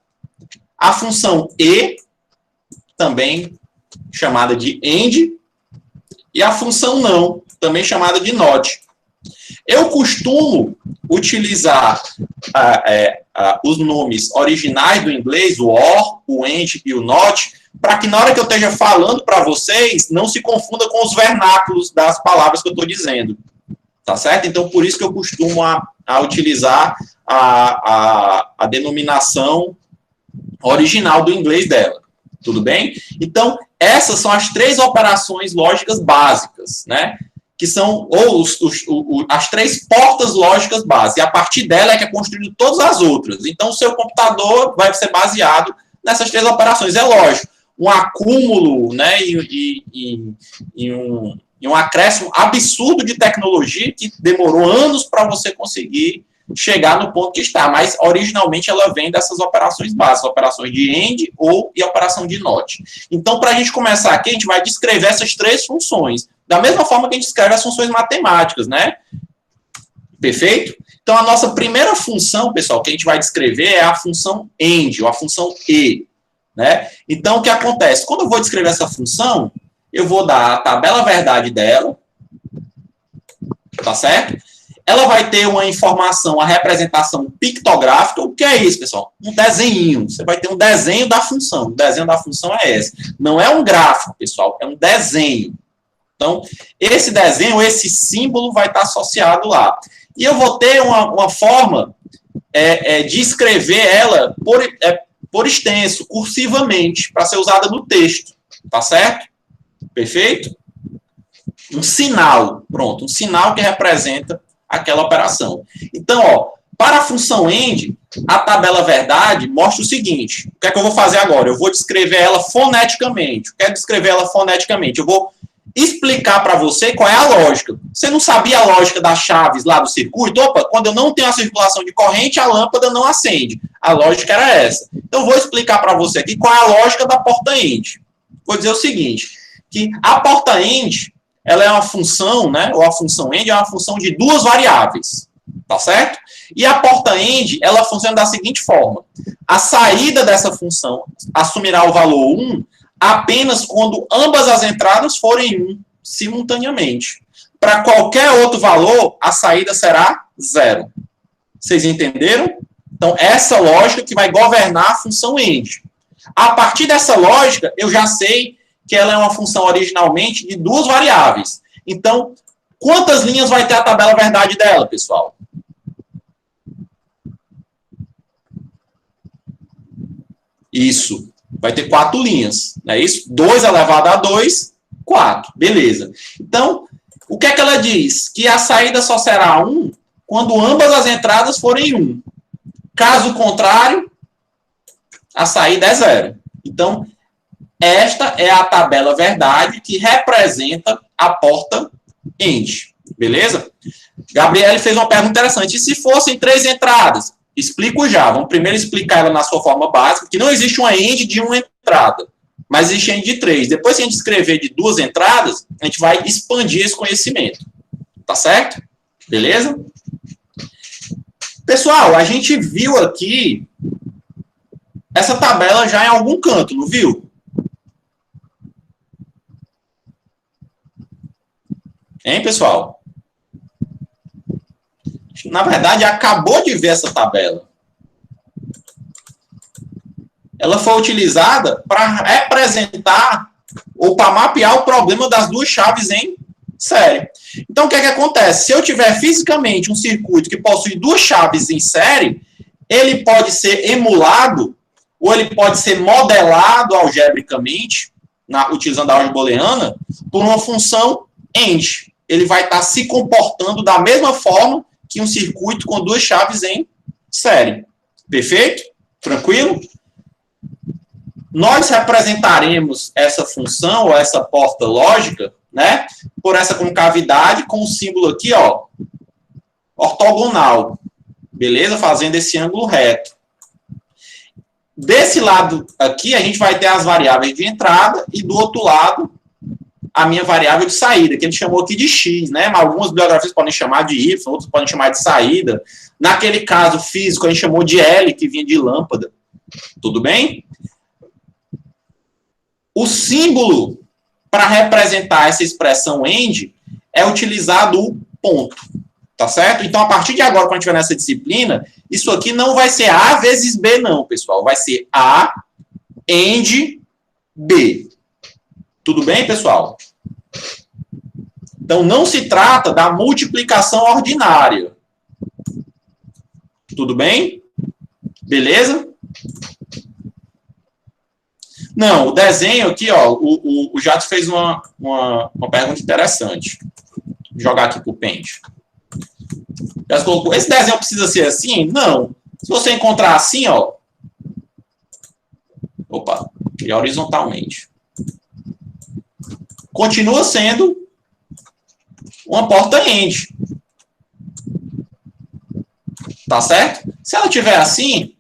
a função E, também chamada de AND, e a função NÃO, também chamada de NOT. Eu costumo utilizar os nomes originais do inglês, o OR, o AND e o NOT, para que na hora que eu esteja falando para vocês, não se confunda com os vernáculos das palavras que eu estou dizendo. Tá certo? Então, por isso que eu costumo a utilizar a denominação original do inglês dela. Tudo bem? Então, essas são as 3 operações lógicas básicas, né? Que são as 3 portas lógicas básicas. E a partir dela é que é construído todas as outras. Então, o seu computador vai ser baseado nessas 3 operações. É lógico, um acúmulo, né, e um acréscimo absurdo de tecnologia que demorou anos para você conseguir chegar no ponto que está, mas originalmente ela vem dessas operações básicas, operações de AND, OR e operação de NOT. Então, para a gente começar aqui, a gente vai descrever essas 3 funções, da mesma forma que a gente escreve as funções matemáticas, né? Perfeito? Então, a nossa primeira função, pessoal, que a gente vai descrever é a função AND, ou a função E, né? Então, o que acontece? Quando eu vou descrever essa função, eu vou dar a tabela verdade dela, tá certo? Ela vai ter uma informação, a representação pictográfica. O que é isso, pessoal? Um desenho. Você vai ter um desenho da função. O desenho da função é esse. Não é um gráfico, pessoal, é um desenho. Então, esse desenho, esse símbolo vai estar associado lá. E eu vou ter uma forma de escrever ela por extenso, cursivamente, para ser usada no texto. Tá certo? Perfeito? Um sinal. Pronto, um sinal que representa aquela operação. Então, ó, para a função AND, a tabela verdade mostra o seguinte. O que é que eu vou fazer agora? Eu vou descrever ela foneticamente. Eu quero descrever ela foneticamente. Eu vou explicar para você qual é a lógica. Você não sabia a lógica das chaves lá do circuito? Opa, quando eu não tenho a circulação de corrente, a lâmpada não acende. A lógica era essa. Então, eu vou explicar para você aqui qual é a lógica da porta AND. Vou dizer o seguinte, que a porta AND, ela é uma função, né, ou a função AND é uma função de 2 variáveis, tá certo? E a porta AND, ela funciona da seguinte forma. A saída dessa função assumirá o valor 1 apenas quando ambas as entradas forem 1 simultaneamente. Para qualquer outro valor, a saída será 0. Vocês entenderam? Então, essa lógica que vai governar a função AND. A partir dessa lógica, eu já sei que ela é uma função originalmente de 2 variáveis. Então, quantas linhas vai ter a tabela verdade dela, pessoal? Isso. Vai ter 4 linhas. Não é isso? 2 elevado a 2, 4. Beleza. Então, o que é que ela diz? Que a saída só será 1 quando ambas as entradas forem 1. Caso contrário, a saída é 0. Então, esta é a tabela verdade que representa a porta AND. Beleza? Gabriele fez uma pergunta interessante. E se fossem 3 entradas? Explico já. Vamos primeiro explicar ela na sua forma básica, que não existe uma AND de 1 entrada, mas existe AND de 3. Depois que a gente escrever de 2 entradas, a gente vai expandir esse conhecimento. Tá certo? Beleza? Pessoal, a gente viu aqui essa tabela já em algum canto, não viu? Hein, pessoal? Na verdade, acabou de ver essa tabela. Ela foi utilizada para representar ou para mapear o problema das 2 chaves em série. Então, o que é que acontece? Se eu tiver fisicamente um circuito que possui 2 chaves em série, ele pode ser emulado ou ele pode ser modelado algebricamente utilizando a álgebra booleana, por uma função end. Ele vai estar se comportando da mesma forma que um circuito com duas chaves em série. Perfeito? Tranquilo? Nós representaremos essa função, ou essa porta lógica, né, por essa concavidade com o símbolo aqui, ó, ortogonal. Beleza? Fazendo esse ângulo reto. Desse lado aqui, a gente vai ter as variáveis de entrada e do outro lado, a minha variável de saída, que ele chamou aqui de x, né? Mas algumas bibliografias podem chamar de y, outras podem chamar de saída. Naquele caso físico, a gente chamou de L, que vinha de lâmpada. Tudo bem? O símbolo para representar essa expressão end é utilizado o ponto. Tá certo? Então, a partir de agora, quando a gente estiver nessa disciplina, isso aqui não vai ser A vezes B, não, pessoal. Vai ser A end B. Tudo bem, pessoal? Então, não se trata da multiplicação ordinária. Tudo bem? Beleza? Não, o desenho aqui, ó, o Jato fez uma pergunta interessante. Vou jogar aqui para o Paint. Esse desenho precisa ser assim? Não. Se você encontrar assim, ó. Opa, e horizontalmente. Continua sendo uma porta end. Tá certo? Se ela tiver assim,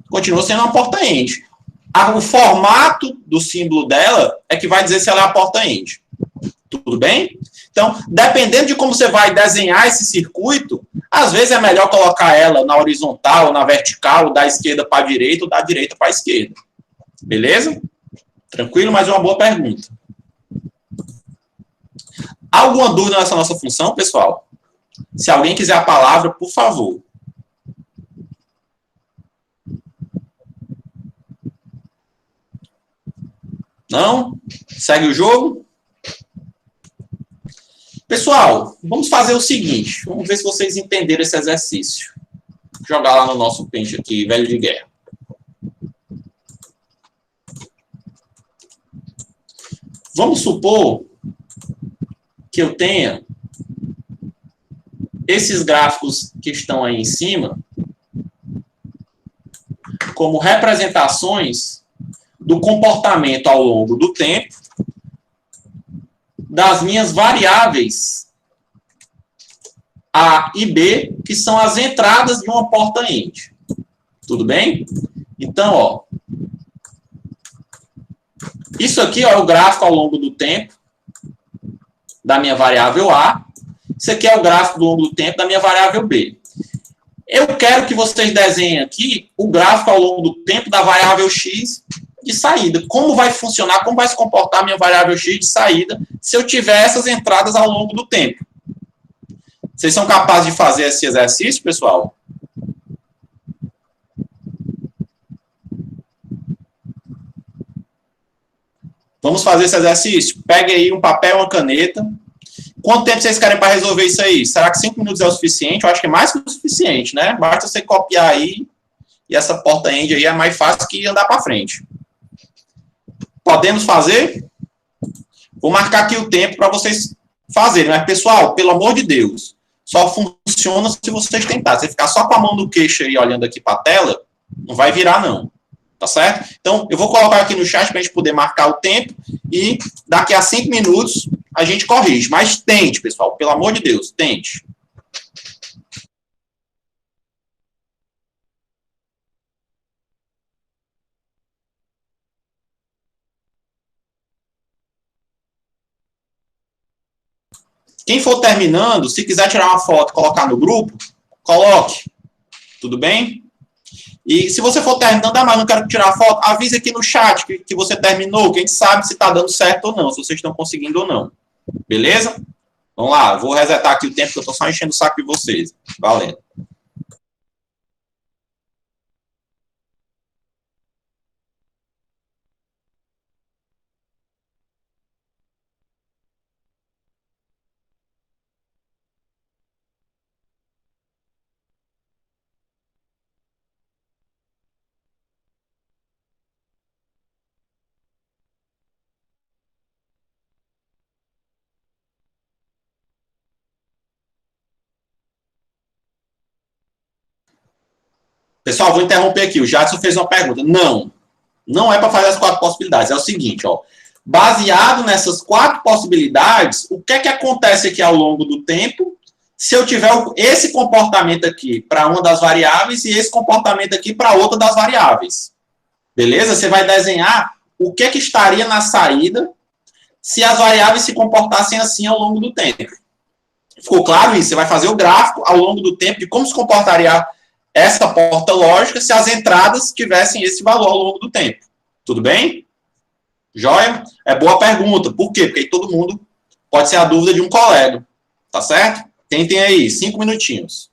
continua sendo uma porta end. O formato do símbolo dela é que vai dizer se ela é uma porta end. Tudo bem? Então, dependendo de como você vai desenhar esse circuito, às vezes é melhor colocar ela na horizontal, na vertical, da esquerda para a direita ou da direita para a esquerda. Beleza? Tranquilo? Mas é uma boa pergunta. Alguma dúvida nessa nossa função, pessoal? Se alguém quiser a palavra, por favor. Não? Segue o jogo? Pessoal, vamos fazer o seguinte. Vamos ver se vocês entenderam esse exercício. Vou jogar lá no nosso pente aqui, velho de guerra. Vamos supor que eu tenha esses gráficos que estão aí em cima como representações do comportamento ao longo do tempo das minhas variáveis A e B, que são as entradas de uma porta end. Tudo bem? Então, ó, isso aqui ó, é o gráfico ao longo do tempo da minha variável A. Isso aqui é o gráfico ao longo do tempo da minha variável B. Eu quero que vocês desenhem aqui o gráfico ao longo do tempo da variável x de saída. Como vai funcionar, como vai se comportar a minha variável x de saída se eu tiver essas entradas ao longo do tempo. Vocês são capazes de fazer esse exercício, pessoal? Vamos fazer esse exercício? Pegue aí um papel e uma caneta. Quanto tempo vocês querem para resolver isso aí? Será que 5 minutos é o suficiente? Eu acho que é mais que o suficiente, né? Basta você copiar aí e essa porta end aí é mais fácil que andar para frente. Podemos fazer? Vou marcar aqui o tempo para vocês fazerem. Mas, pessoal, pelo amor de Deus, só funciona se vocês tentarem. Você ficar só com a mão no queixo aí olhando aqui para a tela, não vai virar, não. Tá certo? Então, eu vou colocar aqui no chat para a gente poder marcar o tempo e daqui a 5 minutos a gente corrige. Mas tente, pessoal. Pelo amor de Deus, tente. Quem for terminando, se quiser tirar uma foto e colocar no grupo, coloque. Tudo bem? E se você for terminando, mas não quero tirar foto, avise aqui no chat que você terminou, que a gente sabe se está dando certo ou não, se vocês estão conseguindo ou não. Beleza? Vamos lá, vou resetar aqui o tempo que eu estou só enchendo o saco de vocês. Valendo. Pessoal, vou interromper aqui. O Jadson fez uma pergunta. Não, não é para fazer as 4 possibilidades. É o seguinte, ó. Baseado nessas 4 possibilidades, o que é que acontece aqui ao longo do tempo se eu tiver esse comportamento aqui para uma das variáveis e esse comportamento aqui para outra das variáveis? Beleza? Você vai desenhar o que é que estaria na saída se as variáveis se comportassem assim ao longo do tempo. Ficou claro isso? Você vai fazer o gráfico ao longo do tempo de como se comportaria essa porta lógica se as entradas tivessem esse valor ao longo do tempo. Tudo bem? Joia? É boa pergunta. Por quê? Porque aí todo mundo pode ser a dúvida de um colega. Tá certo? Tentem aí, 5 minutinhos.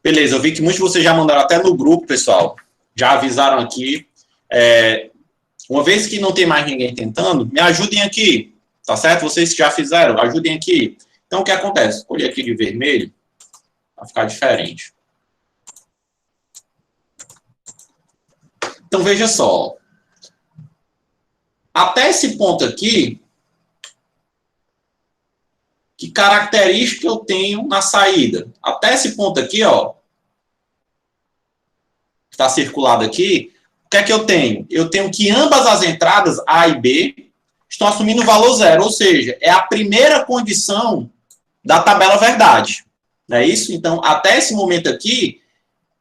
Beleza, eu vi que muitos de vocês já mandaram até no grupo, pessoal. Já avisaram aqui. Uma vez que não tem mais ninguém tentando, me ajudem aqui. Tá certo? Vocês que já fizeram, ajudem aqui. Então, o que acontece? Escolhi aqui de vermelho para ficar diferente. Então, veja só. Até esse ponto aqui, que característica eu tenho na saída? Até esse ponto aqui, ó, que está circulado aqui, o que é que eu tenho? Eu tenho que ambas as entradas, A e B, estão assumindo o valor zero, ou seja, é a primeira condição da tabela verdade. Não é isso? Então, até esse momento aqui,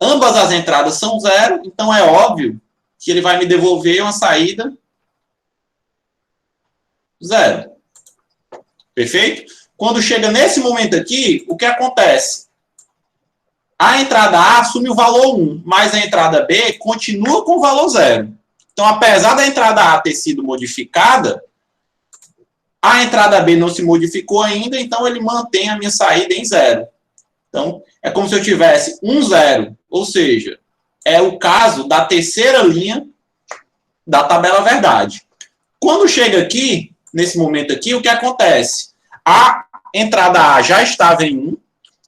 ambas as entradas são zero, então é óbvio que ele vai me devolver uma saída zero. Perfeito? Quando chega nesse momento aqui, o que acontece? A entrada A assume o valor 1, mas a entrada B continua com o valor 0. Então, apesar da entrada A ter sido modificada, a entrada B não se modificou ainda, então ele mantém a minha saída em 0. Então, é como se eu tivesse 1, 0, ou seja, é o caso da terceira linha da tabela verdade. Quando chega aqui, nesse momento aqui, o que acontece? A entrada A já estava em 1,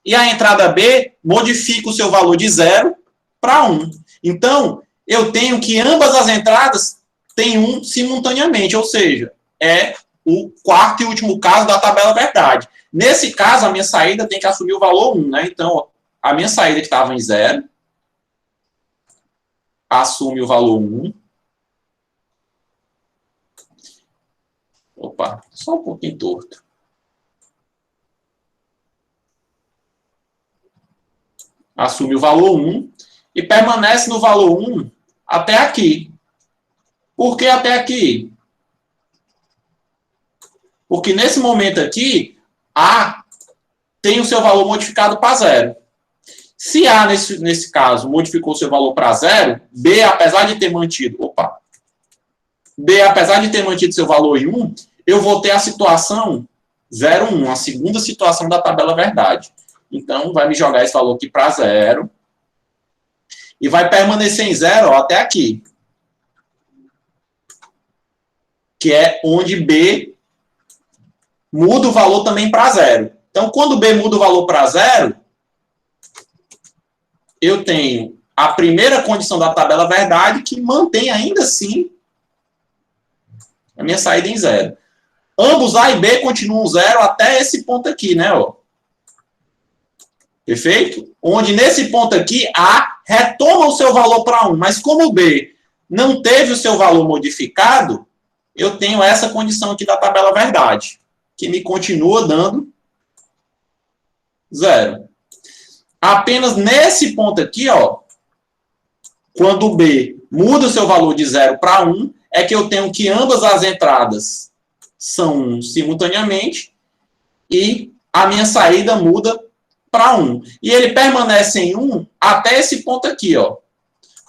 e a entrada B modifica o seu valor de 0 para 1. Então, eu tenho que ambas as entradas têm 1 simultaneamente, ou seja, é o quarto e último caso da tabela verdade. Nesse caso, a minha saída tem que assumir o valor 1, né? Então, a minha saída que estava em 0 assume o valor 1. Opa, só um pouquinho torto. Assume o valor 1 e permanece no valor 1 até aqui. Por que até aqui? Porque nesse momento aqui, A tem o seu valor modificado para 0. Se A, nesse caso, modificou o seu valor para 0, B, apesar de ter mantido... B, apesar de ter mantido seu valor em 1, eu vou ter a situação 0, 1, a segunda situação da tabela verdade. Então, vai me jogar esse valor aqui para 0. E vai permanecer em 0 até aqui. Que é onde B muda o valor também para 0. Então, quando B muda o valor para 0, eu tenho a primeira condição da tabela verdade que mantém ainda assim a minha saída em 0. Ambos A e B continuam 0 até esse ponto aqui, né? Ó. Perfeito? Onde nesse ponto aqui, A retoma o seu valor para 1. Mas como B não teve o seu valor modificado, eu tenho essa condição aqui da tabela verdade, que me continua dando 0. Apenas nesse ponto aqui, ó, quando o B muda o seu valor de 0 para 1, é que eu tenho que ambas as entradas são 1 simultaneamente e a minha saída muda para 1. E ele permanece em 1 até esse ponto aqui, ó.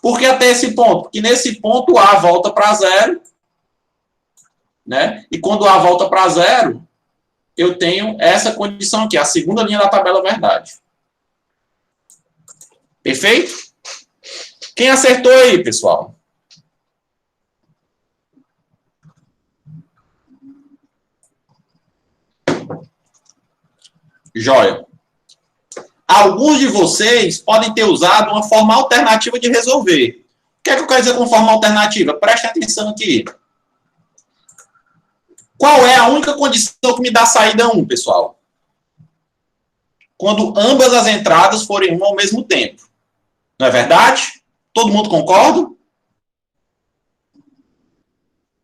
Por que até esse ponto? Porque nesse ponto o A volta para 0, né? E quando o A volta para 0, eu tenho essa condição aqui, a segunda linha da tabela verdade. Perfeito? Quem acertou aí, pessoal? Joia. Alguns de vocês podem ter usado uma forma alternativa de resolver. O que é que eu quero dizer com forma alternativa? Preste atenção aqui. Qual é a única condição que me dá saída 1, pessoal? Quando ambas as entradas forem 1 ao mesmo tempo. Não é verdade? Todo mundo concorda?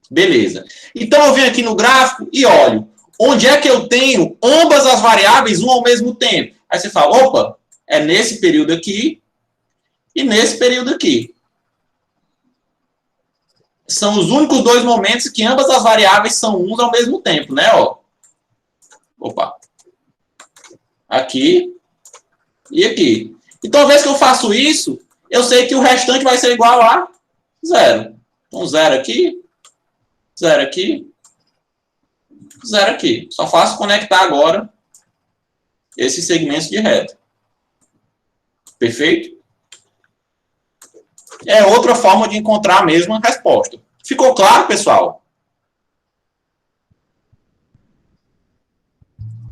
Beleza. Então eu venho aqui no gráfico e olho. Onde é que eu tenho ambas as variáveis 1 ao mesmo tempo? Aí você fala, opa, é nesse período aqui e nesse período aqui. São os únicos dois momentos que ambas as variáveis são 1 ao mesmo tempo, né? Ó. Opa. Aqui e aqui. Então, uma vez que eu faço isso, eu sei que o restante vai ser igual a 0. Então, 0 aqui, 0 aqui, 0 aqui. Só faço conectar agora esses segmentos de reta. Perfeito? É outra forma de encontrar a mesma resposta. Ficou claro, pessoal?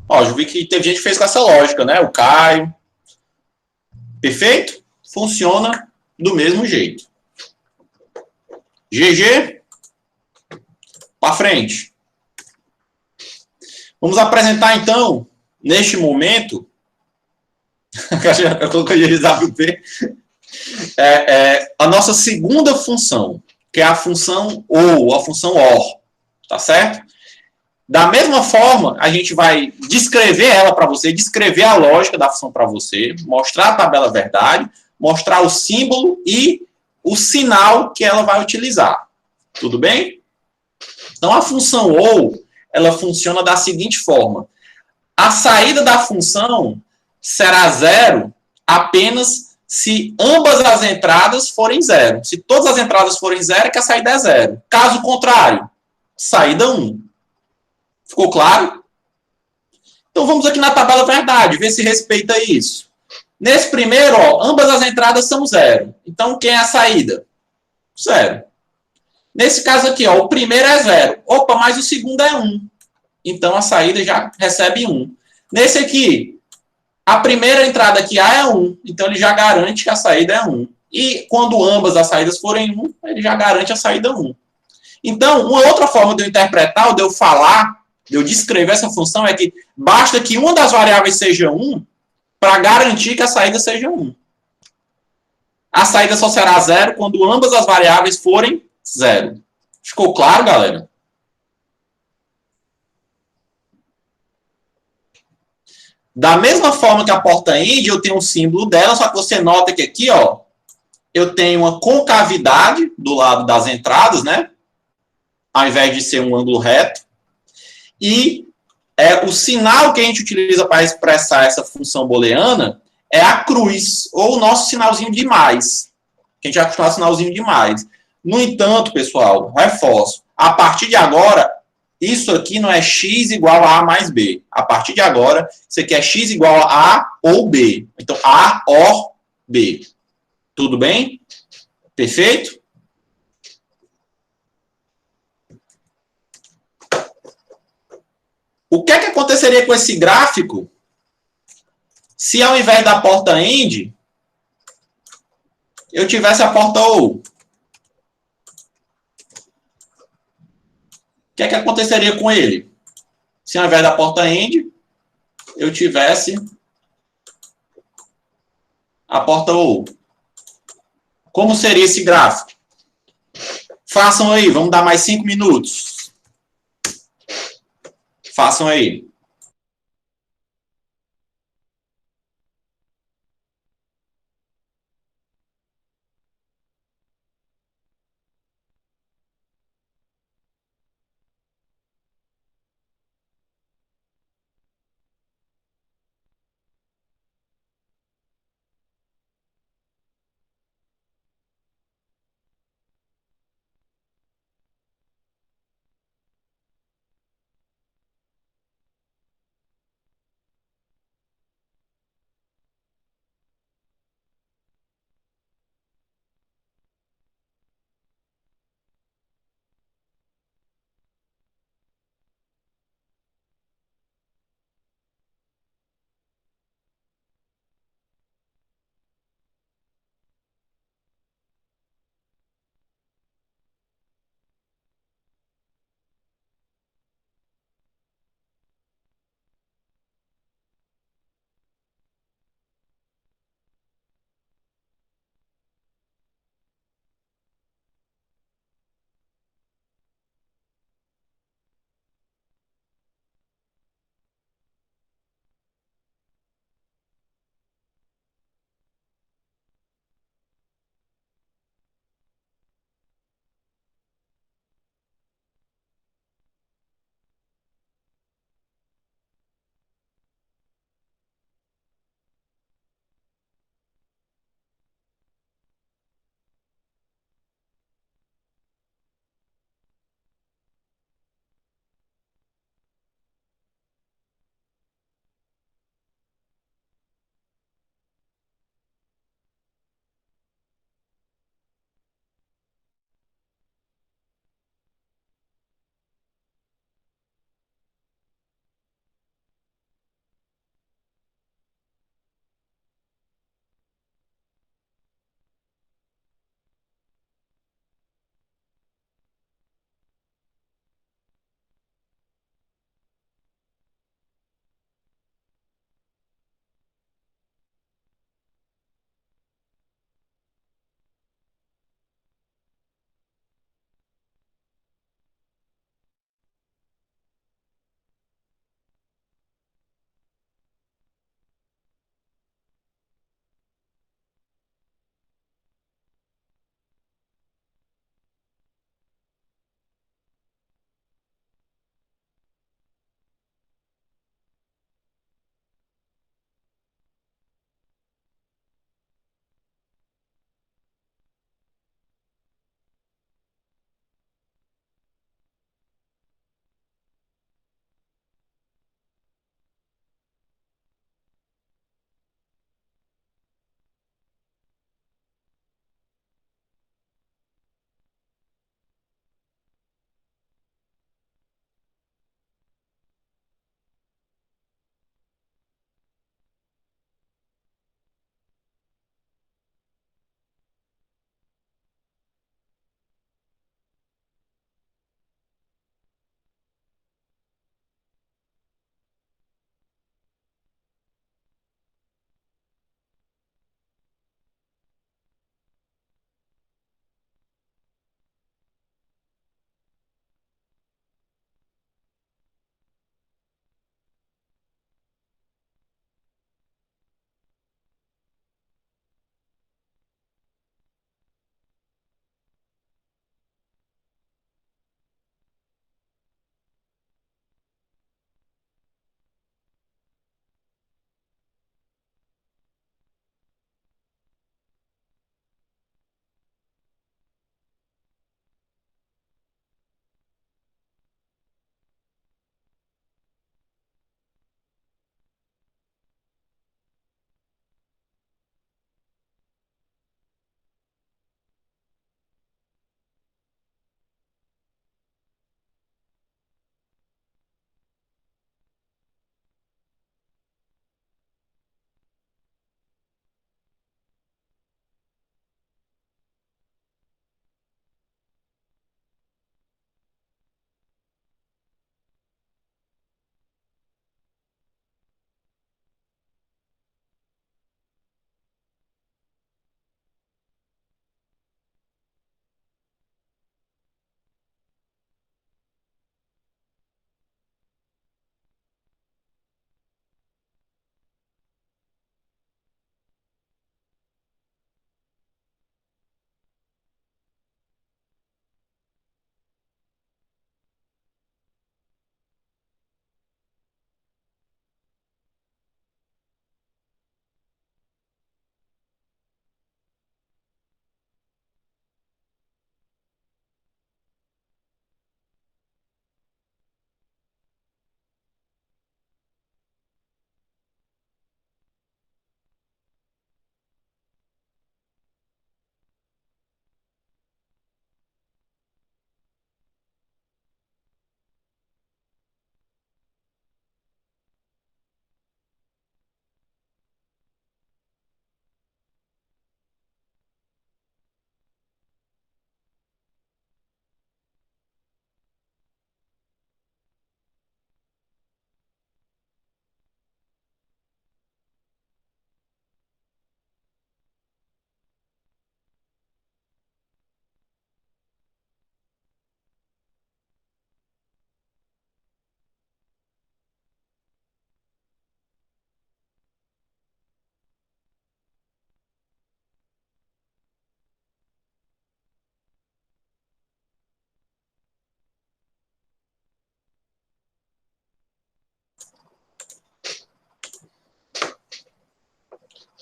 Ó, eu vi que teve gente que fez com essa lógica, né? O Caio. Perfeito? Funciona do mesmo jeito. GG. Para frente. Vamos apresentar, então, neste momento, eu coloquei GWP, a nossa segunda função, que é a função OR, a função OR, tá certo? Da mesma forma, a gente vai descrever ela para você, descrever a lógica da função para você, mostrar a tabela verdade, mostrar o símbolo e o sinal que ela vai utilizar. Tudo bem? Então, a função OR, ela funciona da seguinte forma. A saída da função será zero apenas se ambas as entradas forem zero. Se todas as entradas forem zero, é que a saída é zero. Caso contrário, saída 1. Ficou claro? Então vamos aqui na tabela verdade, ver se respeita isso. Nesse primeiro, ó, ambas as entradas são zero. Então quem é a saída? Zero. Nesse caso aqui, ó, o primeiro é zero. Opa, mas o segundo é 1. Então a saída já recebe 1. Nesse aqui, a primeira entrada que há é 1. Então ele já garante que a saída é 1. E quando ambas as saídas forem 1, ele já garante a saída 1. Então, uma outra forma de eu interpretar, ou de eu falar, de eu descrever essa função, é que basta que uma das variáveis seja 1 para garantir que a saída seja 1. A saída só será 0 quando ambas as variáveis forem 0. Ficou claro, galera? Da mesma forma que a porta end, eu tenho um símbolo dela, só que você nota que aqui, ó, eu tenho uma concavidade do lado das entradas, né? Ao invés de ser um ângulo reto. E o sinal que a gente utiliza para expressar essa função booleana é a cruz, ou o nosso sinalzinho de mais. Que a gente vai acostumar o sinalzinho de mais. No entanto, pessoal, reforço, a partir de agora, isso aqui não é x igual a mais b. A partir de agora, isso aqui é x igual a ou b. Então, a or b. Tudo bem? Perfeito? O que é que aconteceria com esse gráfico se ao invés da porta end, eu tivesse a porta ou? O que é que aconteceria com ele? Se ao invés da porta end, eu tivesse a porta ou? Como seria esse gráfico? Façam aí, vamos dar mais 5 minutos. Façam aí.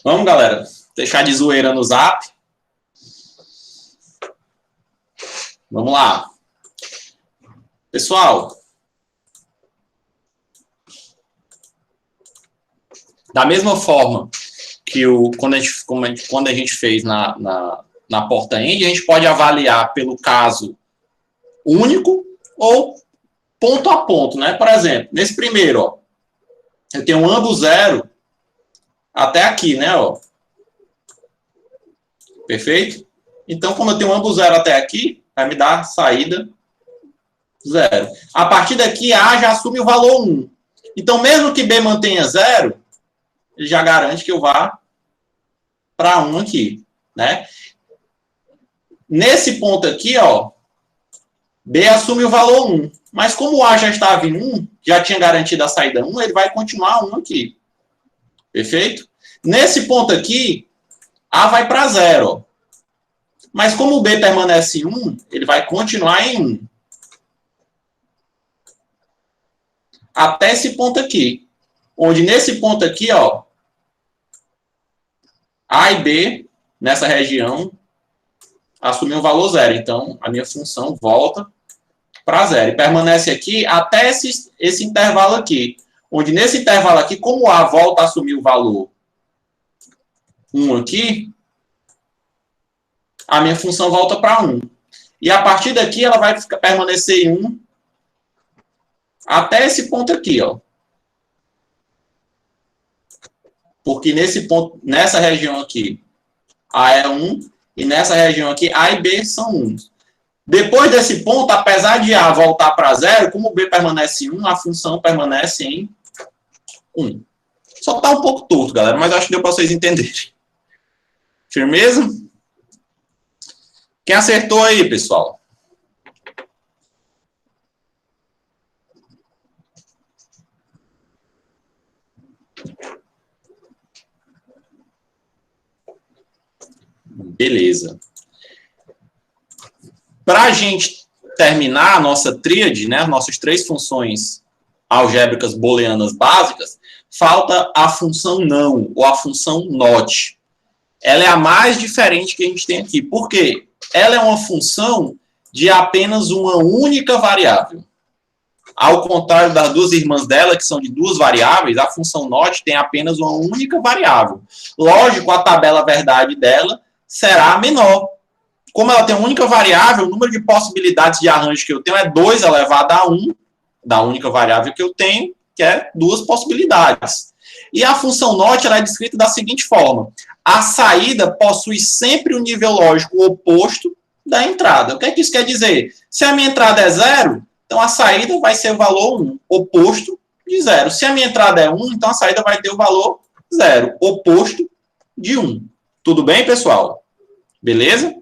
Vamos, galera, deixar de zoeira no Zap. Vamos lá. Pessoal, da mesma forma que quando a gente fez na porta end, a gente pode avaliar pelo caso único ou ponto a ponto, né? Por exemplo, nesse primeiro, ó, eu tenho ambos zero até aqui, né? Ó. Perfeito? Então, como eu tenho ambos zero até aqui, vai me dar saída zero. A partir daqui, A já assume o valor 1. Então, mesmo que B mantenha zero, ele já garante que eu vá para 1 aqui, né? Nesse ponto aqui, ó, B assume o valor 1. Mas como o A já estava em 1, já tinha garantido a saída 1, ele vai continuar 1 aqui. Perfeito? Nesse ponto aqui, A vai para 0. Mas como o B permanece em 1, ele vai continuar em 1. Até esse ponto aqui. Onde nesse ponto aqui, ó, A e B, nessa região, assumem um valor 0. Então, a minha função volta para 0. E permanece aqui até esse intervalo aqui. Onde nesse intervalo aqui, como A volta a assumir o valor 1 aqui, a minha função volta para 1. E a partir daqui, ela vai permanecer em 1 até esse ponto aqui, ó. Porque nesse ponto, nessa região aqui, A é 1, e nessa região aqui, A e B são 1. Depois desse ponto, apesar de A voltar para 0, como B permanece em 1, a função permanece em 1. Só está um pouco torto, galera, mas acho que deu para vocês entenderem. Firmeza? Quem acertou aí, pessoal? Beleza. Para a gente terminar a nossa tríade, né, nossas três funções algébricas booleanas básicas, falta a função não, ou a função not. Ela é a mais diferente que a gente tem aqui. Por quê? Ela é uma função de apenas uma única variável. Ao contrário das duas irmãs dela, que são de duas variáveis, a função not tem apenas uma única variável. Lógico, a tabela verdade dela será menor. Como ela tem uma única variável, o número de possibilidades de arranjo que eu tenho é 2 elevado a 1, da única variável que eu tenho, que é duas possibilidades. E a função not ela é descrita da seguinte forma. A saída possui sempre o um nível lógico oposto da entrada. O que é que isso quer dizer? Se a minha entrada é 0, então a saída vai ser o valor 1, oposto de 0. Se a minha entrada é 1, então a saída vai ter o valor 0, oposto de 1. Tudo bem, pessoal? Beleza?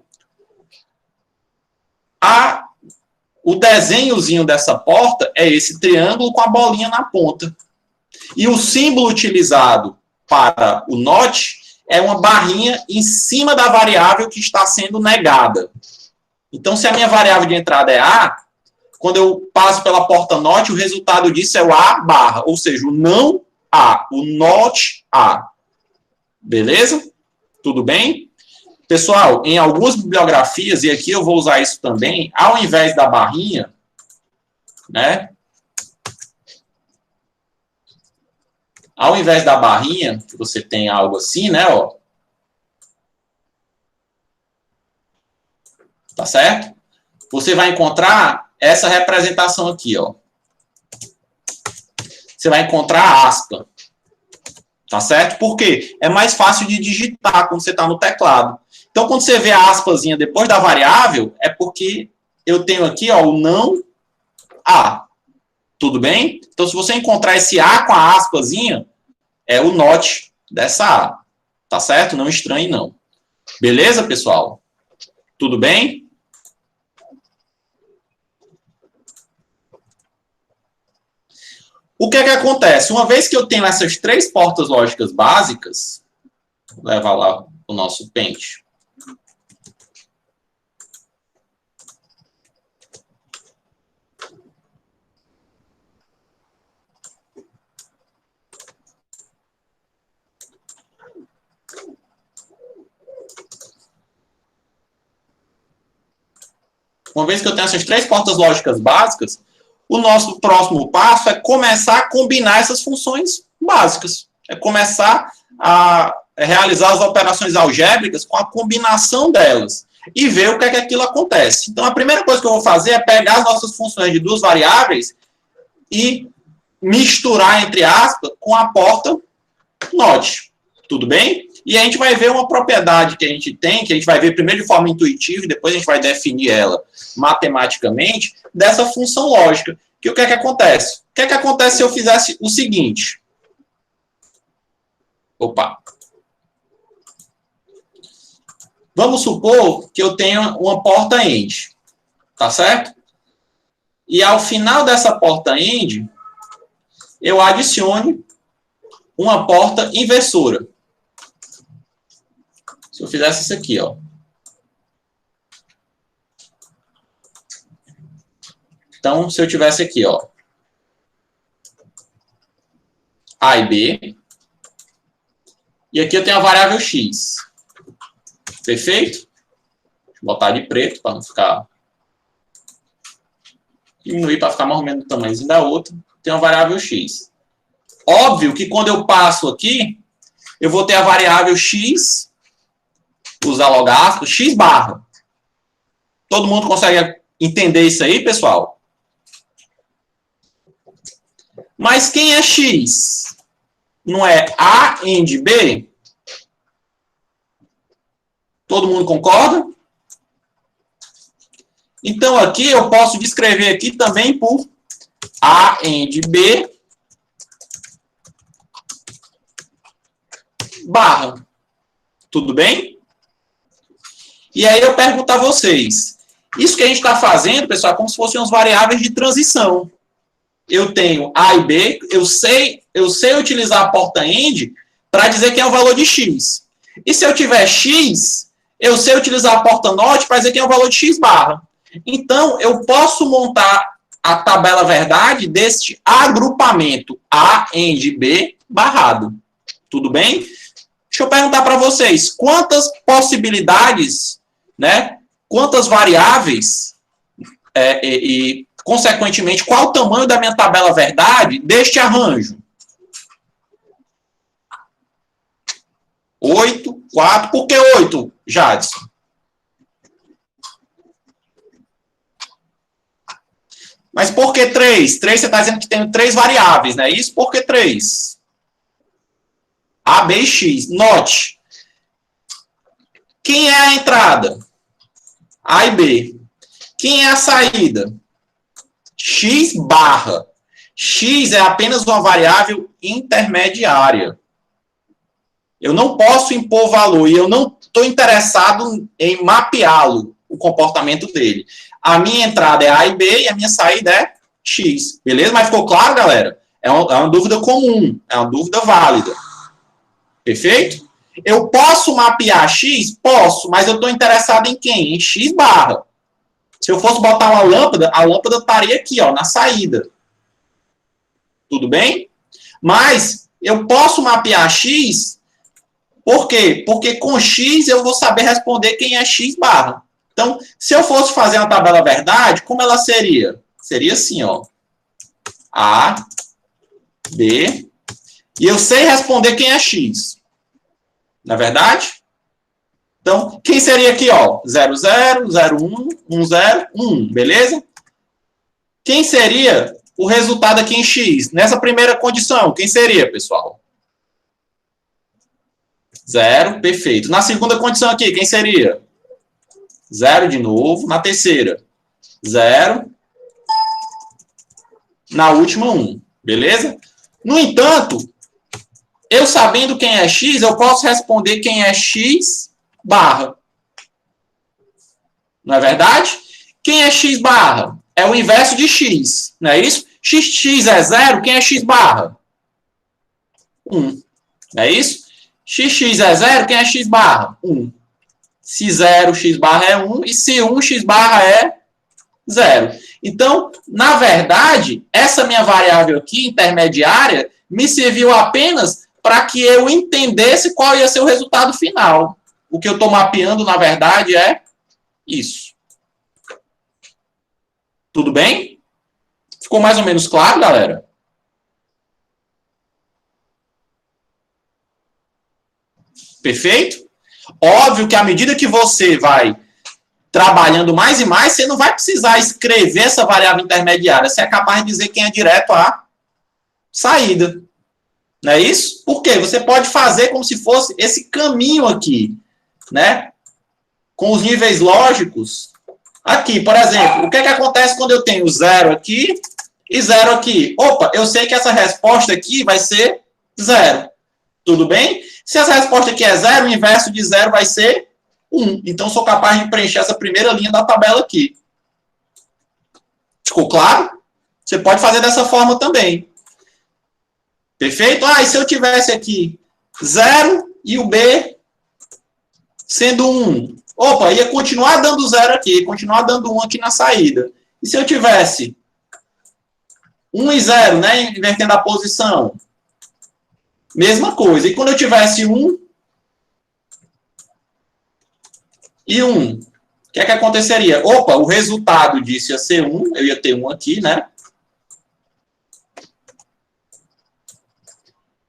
O desenhozinho dessa porta é esse triângulo com a bolinha na ponta. E o símbolo utilizado para o not é uma barrinha em cima da variável que está sendo negada. Então, se a minha variável de entrada é A, quando eu passo pela porta not, o resultado disso é o A barra, ou seja, o não A, o not A. Beleza? Tudo bem? Pessoal, em algumas bibliografias, e aqui eu vou usar isso também, ao invés da barrinha, né? Ao invés da barrinha, que você tem algo assim, né? Ó, tá certo? Você vai encontrar essa representação aqui, ó. Você vai encontrar a aspa. Tá certo? Por quê? É mais fácil de digitar quando você está no teclado. Então, quando você vê a aspazinha depois da variável, é porque eu tenho aqui ó, o não A. Tudo bem? Então, se você encontrar esse A com a aspazinha, é o not dessa A. Tá certo? Não estranhe, não. Beleza, pessoal? Tudo bem? O que é que acontece? Uma vez que eu tenho essas três portas lógicas básicas, vou levar lá o nosso pente. Uma vez que eu tenho essas 3 portas lógicas básicas, o nosso próximo passo é começar a combinar essas funções básicas. É começar a realizar as operações algébricas com a combinação delas e ver o que é que aquilo acontece. Então, a primeira coisa que eu vou fazer é pegar as nossas funções de 2 variáveis e misturar, entre aspas, com a porta NOT. Tudo bem? E a gente vai ver uma propriedade que a gente tem, que a gente vai ver primeiro de forma intuitiva e depois a gente vai definir ela matematicamente, dessa função lógica. Que o que é que acontece? O que é que acontece se eu fizesse o seguinte? Opa! Vamos supor que eu tenha uma porta AND, tá certo? E ao final dessa porta AND, eu adicione uma porta inversora. Se eu fizesse isso aqui, ó. Então, se eu tivesse aqui, ó, A e B, e aqui eu tenho a variável x. Perfeito? Deixa eu botar de preto para não ficar... Diminuir para ficar mais ou menos do tamanho da outra. Tem uma variável x. Óbvio que quando eu passo aqui, eu vou ter a variável x, usar logaritmo, x barra. Todo mundo consegue entender isso aí, pessoal? Mas quem é x? Não é A AND B? Todo mundo concorda? Então, aqui eu posso descrever aqui também por A AND B barra. Tudo bem? E aí eu pergunto a vocês. Isso que a gente está fazendo, pessoal, é como se fossem as variáveis de transição. Eu tenho A e B, eu sei utilizar a porta AND para dizer que é o valor de x. E se eu tiver x, eu sei utilizar a porta NOT para dizer que é o valor de x barra. Então, eu posso montar a tabela verdade deste agrupamento A AND B barrado. Tudo bem? Deixa eu perguntar para vocês, quantas possibilidades, né? Quantas variáveis e consequentemente, qual o tamanho da minha tabela verdade deste arranjo? 8, 4. Por que 8, Jadson? Mas por que 3? 3 você está dizendo que tem 3 variáveis, não é isso? Por que 3? A, B e X. Note. Quem é a entrada? A e B. Quem é a saída? X barra. X é apenas uma variável intermediária. Eu não posso impor valor e eu não estou interessado em mapeá-lo, o comportamento dele. A minha entrada é A e B e a minha saída é X. Beleza? Mas ficou claro, galera? É uma dúvida comum, é uma dúvida válida. Perfeito? Eu posso mapear X? Posso, mas eu estou interessado em quem? Em X barra. Se eu fosse botar uma lâmpada, a lâmpada estaria aqui, ó, na saída. Tudo bem? Mas eu posso mapear X, por quê? Porque com X eu vou saber responder quem é X barra. Então, se eu fosse fazer uma tabela verdade, como ela seria? Seria assim, ó. A, B, e eu sei responder quem é X. Não é verdade? Então, quem seria aqui, ó? 0, 0, 0, 1, 1, 0, 1, beleza? Quem seria o resultado aqui em X? Nessa primeira condição, quem seria, pessoal? 0, perfeito. Na segunda condição aqui, quem seria? 0 de novo. Na terceira, 0. Na última, 1. Beleza? No entanto, eu sabendo quem é X, eu posso responder quem é X barra. Não é verdade? Quem é X barra? É o inverso de X. Não é isso? X é 0, quem é X barra? 1. Não é isso? X é 0, quem é X barra? 1. Se 0, X barra é 1. E se 1, X barra é 0. Então, na verdade, essa minha variável aqui, intermediária, me serviu apenas para que eu entendesse qual ia ser o resultado final. O que eu estou mapeando, na verdade, é isso. Tudo bem? Ficou mais ou menos claro, galera? Perfeito? Óbvio que à medida que você vai trabalhando mais e mais, você não vai precisar escrever essa variável intermediária. Você é capaz de dizer quem é direto à saída. Não é isso? Por quê? Você pode fazer como se fosse esse caminho aqui, né? Com os níveis lógicos. Aqui, por exemplo, o que é que acontece quando eu tenho 0 aqui e 0 aqui? Opa, eu sei que essa resposta aqui vai ser 0. Tudo bem? Se essa resposta aqui é 0, o inverso de 0 vai ser 1. Então, sou capaz de preencher essa primeira linha da tabela aqui. Ficou claro? Você pode fazer dessa forma também. Perfeito? Ah, e se eu tivesse aqui 0 e o B sendo 1? Opa, ia continuar dando 0 aqui, continuar dando 1 aqui na saída. E se eu tivesse 1 e 0, né, invertendo a posição? Mesma coisa. E quando eu tivesse 1 e 1, o que é que aconteceria? Opa, o resultado disso ia ser 1, eu ia ter 1 aqui, né?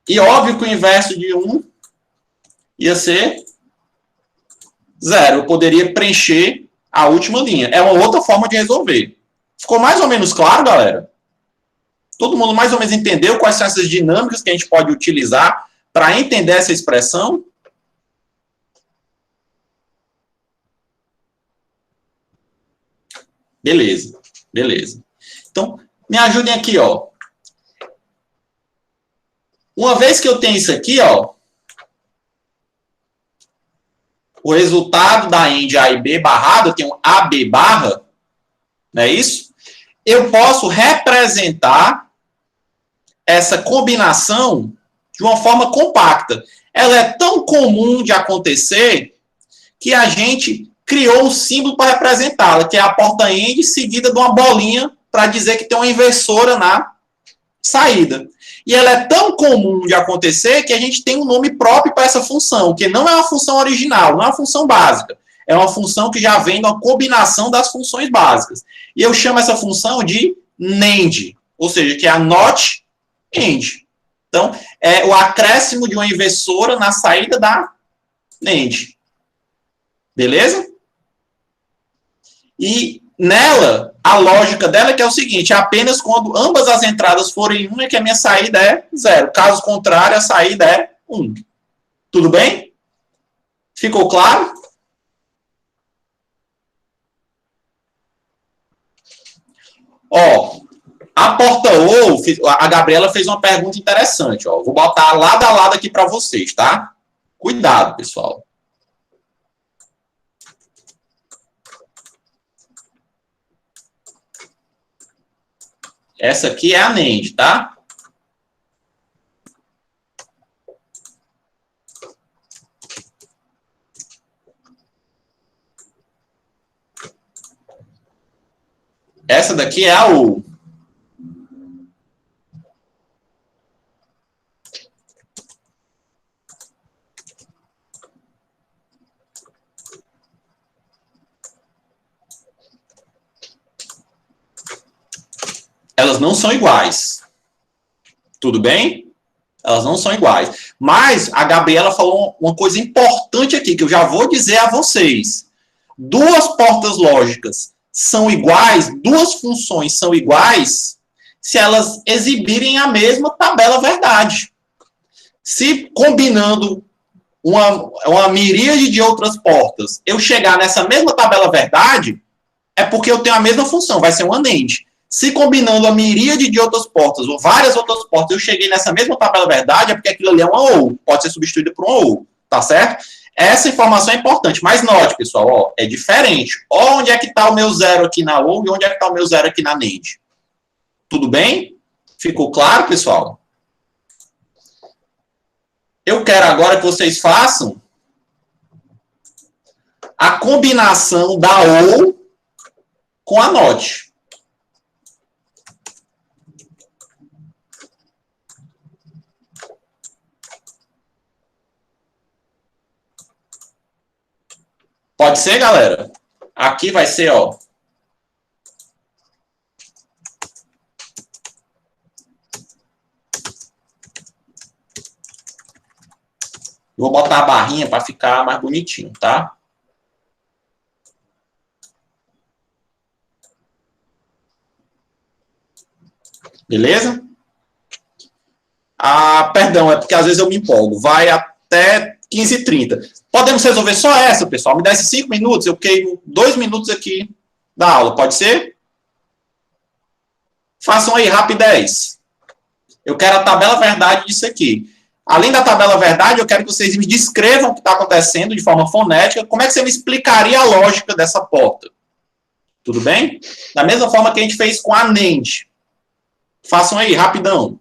E óbvio que o inverso de 1 ia ser 0. Eu poderia preencher a última linha. É uma outra forma de resolver. Ficou mais ou menos claro, galera? Todo mundo mais ou menos entendeu quais são essas dinâmicas que a gente pode utilizar para entender essa expressão? Beleza, beleza. Então, me ajudem aqui, ó. Uma vez que eu tenho isso aqui, ó, o resultado da end A e B barrado, eu tenho AB barra, não é isso? Eu posso representar essa combinação de uma forma compacta. Ela é tão comum de acontecer que a gente criou um símbolo para representá-la, que é a porta end seguida de uma bolinha para dizer que tem uma inversora na saída. E ela é tão comum de acontecer que a gente tem um nome próprio para essa função, que não é uma função original, não é uma função básica. É uma função que já vem de uma combinação das funções básicas. E eu chamo essa função de NAND, ou seja, que é a not end. Então, é o acréscimo de uma inversora na saída da NAND. Beleza? E nela, a lógica dela é que é o seguinte, é apenas quando ambas as entradas forem 1 é que a minha saída é 0. Caso contrário, a saída é 1. Tudo bem? Ficou claro? Ó, a porta ou, a Gabriela fez uma pergunta interessante. Ó. Vou botar lado a lado aqui para vocês, tá? Cuidado, pessoal. Essa aqui é a NAND, tá? Essa daqui é a OR. Elas não são iguais. Tudo bem? Elas não são iguais. Mas a Gabriela falou uma coisa importante aqui, que eu já vou dizer a vocês. Duas portas lógicas são iguais, duas funções são iguais, se elas exibirem a mesma tabela verdade. Se combinando uma miríade de outras portas, eu chegar nessa mesma tabela verdade, é porque eu tenho a mesma função, vai ser uma NAND. Se combinando a miríade de outras portas, ou várias outras portas, eu cheguei nessa mesma tabela verdade, é porque aquilo ali é uma OR, pode ser substituído por uma OR, tá certo? Essa informação é importante, mas note, pessoal, ó, é diferente. Ó, onde é que está o meu 0 aqui na OR e onde é que está o meu 0 aqui na NAND. Tudo bem? Ficou claro, pessoal? Eu quero agora que vocês façam a combinação da OR com a NOT. Pode ser, galera? Aqui vai ser, ó. Eu vou botar a barrinha para ficar mais bonitinho, tá? Beleza? Ah, perdão, é porque às vezes eu me empolgo. Vai até 15h30. Podemos resolver só essa, pessoal? Me dá esses 5 minutos, eu queimo 2 minutos aqui da aula, pode ser? Façam aí, rapidez. Eu quero a tabela verdade disso aqui. Além da tabela verdade, eu quero que vocês me descrevam o que está acontecendo de forma fonética. Como é que você me explicaria a lógica dessa porta? Tudo bem? Da mesma forma que a gente fez com a NAND. Façam aí, rapidão.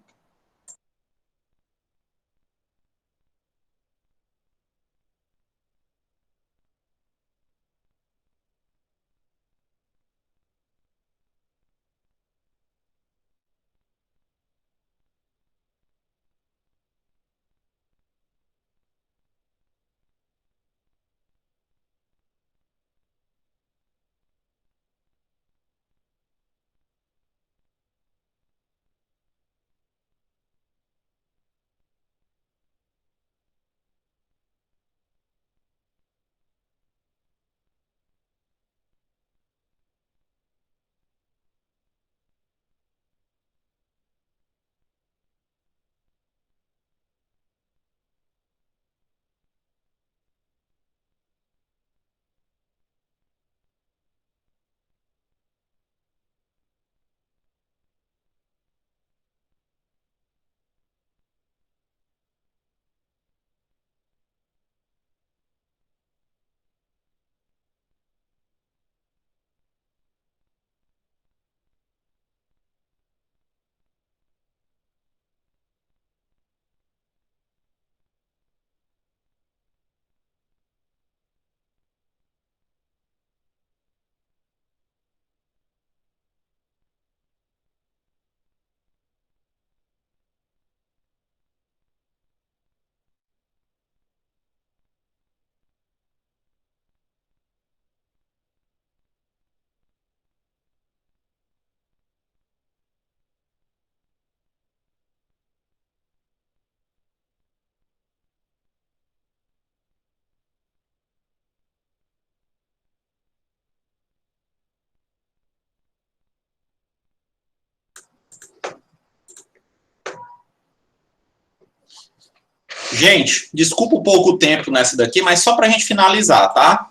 Gente, desculpa um pouco o tempo nessa daqui, mas só para a gente finalizar, tá?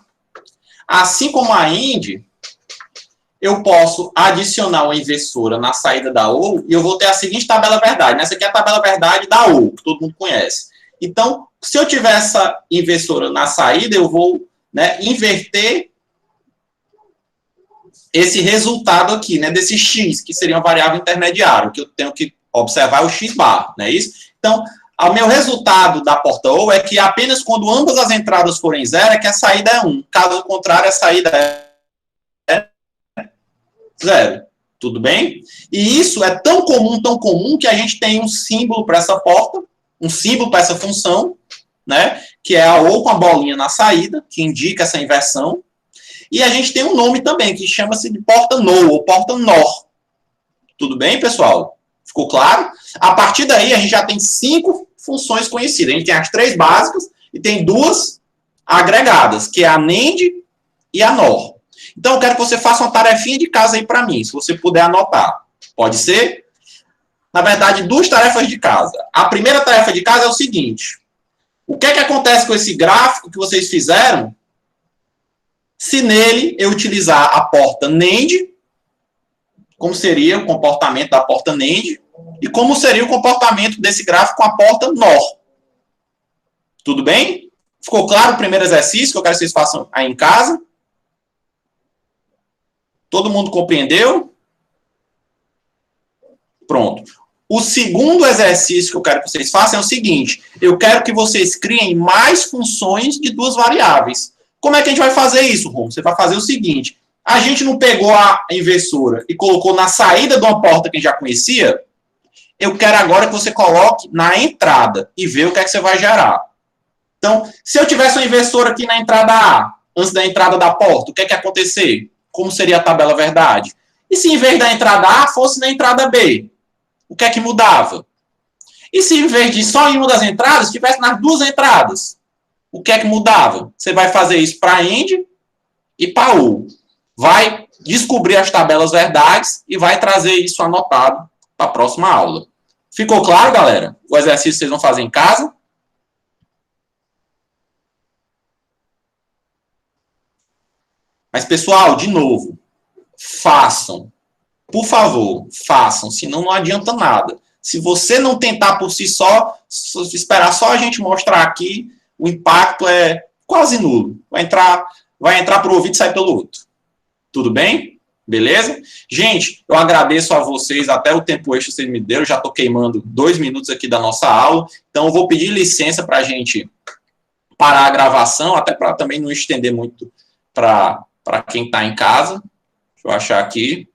Assim como a IND, eu posso adicionar uma inversora na saída da OU e eu vou ter a seguinte tabela verdade. Essa aqui é a tabela verdade da OU, que todo mundo conhece. Então, se eu tiver essa inversora na saída, eu vou, né, inverter esse resultado aqui, né, desse x, que seria uma variável intermediária, que eu tenho que observar o x bar, não é isso? Então, o meu resultado da porta OU é que apenas quando ambas as entradas forem zero, é que a saída é 1. Caso contrário, a saída é zero. Tudo bem? E isso é tão comum, que a gente tem um símbolo para essa porta, um símbolo para essa função, né, que é a OU com a bolinha na saída, que indica essa inversão. E a gente tem um nome também, que chama-se de porta NO, ou porta NOR. Tudo bem, pessoal? Ficou claro? A partir daí, a gente já tem 5 funções conhecidas. A gente tem as 3 básicas e tem 2 agregadas, que é a NAND e a NOR. Então, eu quero que você faça uma tarefinha de casa aí para mim, se você puder anotar. Pode ser? Na verdade, 2 tarefas de casa. A primeira tarefa de casa é o seguinte. O que é que acontece com esse gráfico que vocês fizeram se nele eu utilizar a porta NAND, como seria o comportamento da porta NAND, e como seria o comportamento desse gráfico com a porta NOR. Tudo bem? Ficou claro o primeiro exercício que eu quero que vocês façam aí em casa? Todo mundo compreendeu? Pronto. O segundo exercício que eu quero que vocês façam é o seguinte. Eu quero que vocês criem mais funções de 2 variáveis. Como é que a gente vai fazer isso, Rom? Você vai fazer o seguinte. A gente não pegou a inversora e colocou na saída de uma porta que a gente já conhecia? Eu quero agora que você coloque na entrada e ver o que é que você vai gerar. Então, se eu tivesse uma inversora aqui na entrada A, antes da entrada da porta, o que é que ia acontecer? Como seria a tabela verdade? E se em vez da entrada A fosse na entrada B? O que é que mudava? E se em vez de só em uma das entradas, tivesse nas 2 entradas? o que é que mudava? Você vai fazer isso para end e para o. Vai descobrir as tabelas verdades e vai trazer isso anotado para a próxima aula. Ficou claro, galera? O exercício vocês vão fazer em casa? Mas, pessoal, de novo, façam. Por favor, façam, senão não adianta nada. Se você não tentar por si só, esperar só a gente mostrar aqui, o impacto é quase nulo. Vai entrar por um ouvido e sair pelo outro. Tudo bem? Beleza? Gente, eu agradeço a vocês, até o tempo extra que vocês me deram, já estou queimando 2 minutos aqui da nossa aula, então eu vou pedir licença para a gente parar a gravação, até para também não estender muito para quem está em casa. Deixa eu achar aqui.